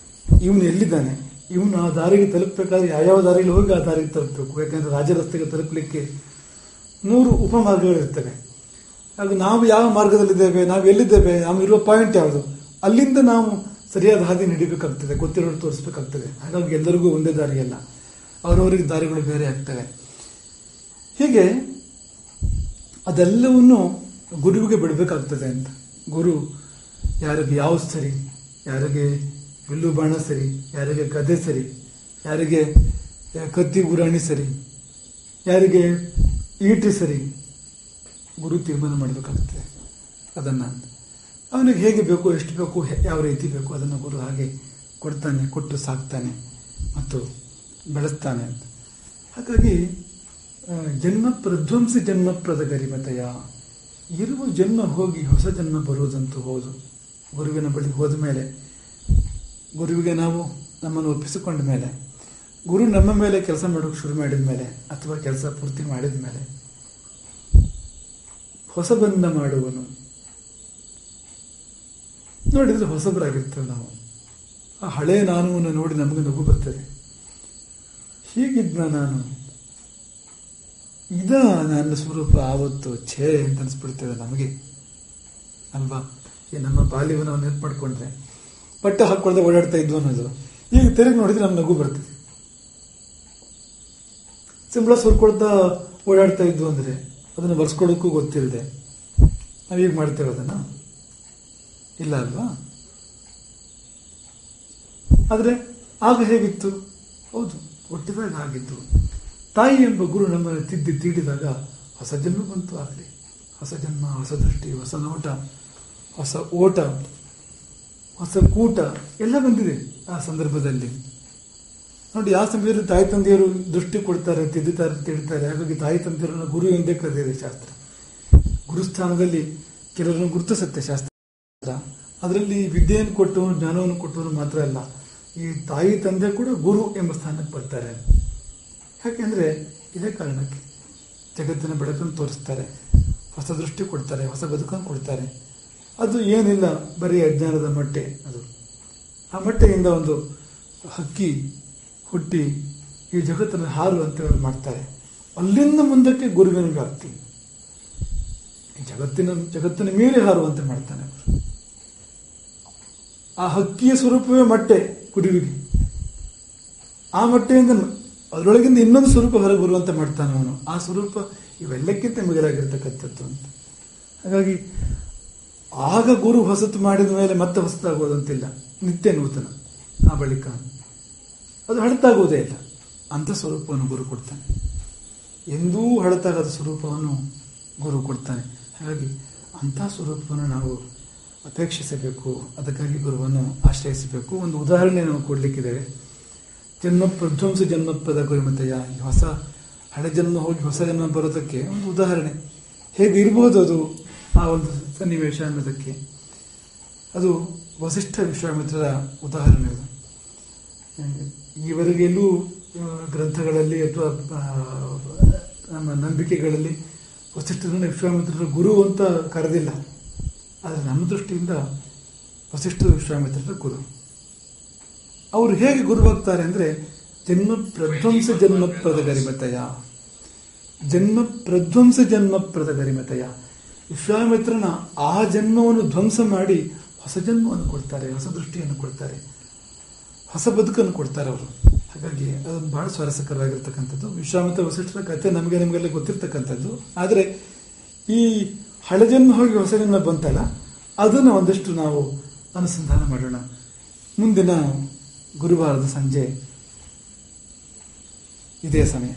ಇವನು ಎಲ್ಲಿದ್ದಾನೆ? ಇವನು ಆ ದಾರಿಗೆ ತಲುಪಬೇಕಾದ್ರೆ ಯಾವ್ಯಾವ ದಾರಿಯಲ್ಲಿ ಹೋಗಿ ಆ ದಾರಿಗೆ ತಲುಪಬೇಕು. ಯಾಕಂದ್ರೆ ರಾಜರಸ್ತೆಗೆ ತಲುಪಲಿಕ್ಕೆ 100 ಉಪಮಾರ್ಗಗಳಿರ್ತವೆ. ಹಾಗೂ ನಾವು ಯಾವ ಮಾರ್ಗದಲ್ಲಿದ್ದೇವೆ, ನಾವು ಎಲ್ಲಿದ್ದೇವೆ, ನಾವು ಇರುವ ಪಾಯಿಂಟ್ ಯಾವುದು, ಅಲ್ಲಿಂದ ನಾವು ಸರಿಯಾದ ಹಾದಿ ಹಿಡಿಬೇಕಾಗ್ತದೆ, ಗೊತ್ತಿರೋರು ತೋರಿಸ್ಬೇಕಾಗ್ತದೆ. ಹಾಗಾಗಿ ಎಲ್ಲರಿಗೂ ಒಂದೇ ದಾರಿಯಲ್ಲ, ಅವರವರಿಗೆ ದಾರಿಗಳು ಬೇರೆ ಆಗ್ತವೆ. ಹೀಗೆ ಅದೆಲ್ಲವನ್ನು ಗುರುವಿಗೆ ಬಿಡಬೇಕಾಗ್ತದೆ ಅಂತ. ಗುರು ಯಾರಿಗೆ ಯಾವುದು ಸರಿ, ಯಾರಿಗೆ ಬಿಲ್ಲು ಬಾಣ ಸರಿ, ಯಾರಿಗೆ ಗದೆ ಸರಿ, ಯಾರಿಗೆ ಕತ್ತಿ ಗುರಾಣಿ ಸರಿ, ಯಾರಿಗೆ ಈಟಿ ಸರಿ, ಗುರು ತೀರ್ಮಾನ ಮಾಡಬೇಕಾಗ್ತದೆ. ಅದನ್ನು ಅವನಿಗೆ ಹೇಗೆ ಬೇಕು, ಎಷ್ಟು ಬೇಕು, ಯಾವ ರೀತಿ ಬೇಕು ಅದನ್ನು ಗುರು ಹಾಗೆ ಕೊಡ್ತಾನೆ, ಕೊಟ್ಟು ಸಾಕ್ತಾನೆ ಮತ್ತು ಬೆಳೆಸ್ತಾನೆ ಅಂತ. ಹಾಗಾಗಿ ಜನ್ಮ ಪ್ರಧ್ವಂಸಿ ಜನ್ಮಪ್ರದ ಗರಿಮತಯ, ಇರುವ ಜನ್ಮ ಹೋಗಿ ಹೊಸ ಜನ್ಮ ಬರುವುದಂತೂ ಹೌದು. ಗುರುವಿನ ಬಳಿ ಹೋದ ಮೇಲೆ, ಗುರುವಿಗೆ ನಾವು ನಮ್ಮನ್ನು ಒಪ್ಪಿಸಿಕೊಂಡ ಮೇಲೆ, ಗುರು ನಮ್ಮ ಮೇಲೆ ಕೆಲಸ ಮಾಡೋಕೆ ಶುರು ಮಾಡಿದ ಮೇಲೆ ಅಥವಾ ಕೆಲಸ ಪೂರ್ತಿ ಮಾಡಿದ ಮೇಲೆ ಹೊಸಬಂದ ಮಾಡುವನು. ನೋಡಿದ್ರೆ ಹೊಸಬರಾಗಿರ್ತೇವೆ ನಾವು. ಆ ಹಳೆಯ ನಾನುವನ್ನು ನೋಡಿ ನಮಗೆ ನಗು ಬರ್ತದೆ. ಹೀಗಿದ್ನ ನಾನು, ಇದ ನನ್ನ ಸ್ವರೂಪ ಆವತ್ತು ಛೇ ಅಂತ ಅನಿಸ್ಬಿಡ್ತೇವೆ ನಮಗೆ ಅಲ್ವಾ. ಈ ನಮ್ಮ ಬಾಲ್ಯವನ್ನು ನಾವು ನೆನಪು ಮಾಡ್ಕೊಂಡ್ರೆ ಬಟ್ಟೆ ಹಾಕೊಳ್ದೆ ಓಡಾಡ್ತಾ ಇದ್ವು ಅನ್ನೋದು ಈಗ ತಿರುಗಿ ನೋಡಿದ್ರೆ ನಮ್ಗೆ ನಗು ಬರ್ತದೆ. ಸಿಂಬಳ ಸುರ್ಕೊಳ್ತಾ ಓಡಾಡ್ತಾ ಇದ್ವು ಅಂದ್ರೆ ಅದನ್ನು ಬರ್ಸ್ಕೊಳಕ್ಕೂ ಗೊತ್ತಿಲ್ಲದೆ ನಾವೀಗ ಮಾಡ್ತೇವೆ ಅದನ್ನ, ಇಲ್ಲ ಅಲ್ವಾ. ಆದ್ರೆ ಆಗ ಹೇಗಿತ್ತು? ಹೌದು, ಹುಟ್ಟಿದಾಗ ಆಗಿತ್ತು. ತಾಯಿ ಎಂಬ ಗುರು ನಮ್ಮನ್ನು ತಿದ್ದಿ ತೀಡಿದಾಗ ಹೊಸ ಜನ್ಮ ಬಂತು. ಆಗಲಿ ಹೊಸ ಜನ್ಮ, ಹೊಸ ದೃಷ್ಟಿ, ಹೊಸ ನೋಟ, ಹೊಸ ಓಟ, ಹೊಸ ಕೂಟ ಎಲ್ಲ ಬಂದಿದೆ ಆ ಸಂದರ್ಭದಲ್ಲಿ. ನೋಡಿ, ಆ ಸಮಯದಲ್ಲಿ ತಾಯಿ ತಂದೆಯರು ದೃಷ್ಟಿ ಕೊಡ್ತಾರೆ, ತಿದ್ದುತ್ತಾರೆ, ತಿಳ್ತಾರೆ. ಹಾಗಾಗಿ ತಾಯಿ ತಂದೆಯರನ್ನು ಗುರು ಎಂದೇ ಕರೆದಿದೆ ಶಾಸ್ತ್ರ. ಗುರುಸ್ಥಾನದಲ್ಲಿ ಕೆಲವರನ್ನು ಗುರುತಿಸುತ್ತೆ ಶಾಸ್ತ್ರ. ಅದರಲ್ಲಿ ವಿದ್ಯೆಯನ್ನು ಕೊಟ್ಟವನು, ಜ್ಞಾನವನ್ನು ಕೊಟ್ಟವನು ಮಾತ್ರ ಅಲ್ಲ, ಈ ತಾಯಿ ತಂದೆ ಕೂಡ ಗುರು ಎಂಬ ಸ್ಥಾನಕ್ಕೆ ಬರ್ತಾರೆ. ಯಾಕೆಂದ್ರೆ ಇದೇ ಕಾರಣಕ್ಕೆ ಜಗತ್ತಿನ ಬೆಳಕನ್ನು ತೋರಿಸ್ತಾರೆ, ಹೊಸ ದೃಷ್ಟಿ ಕೊಡ್ತಾರೆ, ಹೊಸ ಬದುಕನ್ನು ಕೊಡ್ತಾರೆ. ಅದು ಏನಿಲ್ಲ, ಬರೀ ಅಜ್ಞಾನದ ಮಟ್ಟೆ. ಅದು ಆ ಮಟ್ಟೆಯಿಂದ ಒಂದು ಹಕ್ಕಿ ಹುಟ್ಟಿ ಈ ಜಗತ್ತನ್ನು ಹಾರುವಂತೆ ಅವರು ಮಾಡ್ತಾರೆ. ಅಲ್ಲಿಂದ ಮುಂದಕ್ಕೆ ಗುರುವಿನ ವ್ಯಾಪ್ತಿ, ಈ ಜಗತ್ತಿನ ಮೇಲೆ ಹಾರುವಂತೆ ಮಾಡ್ತಾನೆ ಅವರು. ಆ ಹಕ್ಕಿಯ ಸ್ವರೂಪವೇ ಮಟ್ಟೆ ಗುರುವಿಗೆ. ಆ ಮಟ್ಟೆಯಿಂದ ಅದರೊಳಗಿಂದ ಇನ್ನೊಂದು ಸ್ವರೂಪ ಹೊರಗೆ ಬರುವಂತೆ ಮಾಡ್ತಾನೆ ಅವನು. ಆ ಸ್ವರೂಪ ಇವೆಲ್ಲಕ್ಕಿಂತ ಮಿಗಿಲಾಗಿರ್ತಕ್ಕಂಥದ್ದು ಅಂತ. ಹಾಗಾಗಿ ಆಗ ಗುರು ಹೊಸತು ಮಾಡಿದ ಮೇಲೆ ಮತ್ತೆ ಹೊಸತಾಗೋದಂತಿಲ್ಲ, ನಿತ್ಯ ನೂತನ. ಆ ಬಳಿಕ ಅದು ಹಳತಾಗುವುದೇ ಇಲ್ಲ. ಅಂಥ ಸ್ವರೂಪವನ್ನು ಗುರು ಕೊಡ್ತಾನೆ. ಎಂದೂ ಹಳತಾಗದ ಸ್ವರೂಪವನ್ನು ಗುರು ಕೊಡ್ತಾನೆ. ಹಾಗಾಗಿ ಅಂಥ ಸ್ವರೂಪವನ್ನು ನಾವು ಅಪೇಕ್ಷಿಸಬೇಕು. ಅದಕ್ಕಾಗಿ ಗುರುವನ್ನು ಆಶ್ರಯಿಸಬೇಕು. ಒಂದು ಉದಾಹರಣೆ ನಾವು ಕೊಡ್ಲಿಕ್ಕಿದ್ದೇವೆ. ಜನ್ಮ ಪ್ರಧ್ವಂಸ ಜನ್ಮಪದ ಗುರುಮತಯ, ಈ ಹೊಸ ಹಳೆ ಜನ್ಮ ಹೋಗಿ ಹೊಸ ಜನ್ಮ ಬರೋದಕ್ಕೆ ಒಂದು ಉದಾಹರಣೆ ಹೇಗೆ ಇರಬಹುದು ಅದು, ಆ ಒಂದು ಸನ್ನಿವೇಶ ಅನ್ನೋದಕ್ಕೆ. ಅದು ವಸಿಷ್ಠ ವಿಶ್ವಾಮಿತ್ರರ ಉದಾಹರಣೆ. ಅದು ಈವರೆಗೆಲ್ಲೂ ಗ್ರಂಥಗಳಲ್ಲಿ ಅಥವಾ ನಮ್ಮ ನಂಬಿಕೆಗಳಲ್ಲಿ ವಸಿಷ್ಠರನ್ನು ವಿಶ್ವಾಮಿತ್ರರ ಗುರು ಅಂತ ಕರೆದಿಲ್ಲ. ಆದರೆ ನಮ್ಮ ದೃಷ್ಟಿಯಿಂದ ವಸಿಷ್ಠ ವಿಶ್ವಾಮಿತ್ರರ ಗುರು. ಅವರು ಹೇಗೆ ಗುರುವಾಗ್ತಾರೆ ಅಂದ್ರೆ ಜನ್ಮ ಪ್ರಧ್ವಂಸ ಜನ್ಮಪ್ರದ ಗರಿಮತಯ, ಜನ್ಮ ಪ್ರಧ್ವಂಸ ಜನ್ಮಪ್ರದ ಗರಿಮತಯ. ವಿಶ್ವಾಮಿತ್ರನ ಆ ಜನ್ಮವನ್ನು ಧ್ವಂಸ ಮಾಡಿ ಹೊಸ ಜನ್ಮವನ್ನು ಕೊಡ್ತಾರೆ, ಹೊಸ ದೃಷ್ಟಿಯನ್ನು ಕೊಡ್ತಾರೆ, ಹೊಸ ಬದುಕನ್ನು ಕೊಡ್ತಾರೆ ಅವರು. ಹಾಗಾಗಿ ಅದೊಂದು ಬಹಳ ಸ್ವಾರಸ್ಯಕರವಾಗಿರ್ತಕ್ಕಂಥದ್ದು. ವಿಶ್ವಾಮಿತ್ರ ವಸಿಷ್ಠರ ಕಥೆ ನಿಮಗೆಲ್ಲ ಗೊತ್ತಿರ್ತಕ್ಕಂಥದ್ದು. ಆದರೆ ಈ ಹಳೆ ಜನ್ಮ ಹೋಗಿ ಹೊಸ ಜನ್ಮ ಬಂತಲ್ಲ, ಅದನ್ನು ಒಂದಷ್ಟು ನಾವು ಅನುಸಂಧಾನ ಮಾಡೋಣ ಮುಂದಿನ ಗುರುವಾರದ ಸಂಜೆ ಇದೇ ಸಮಯ.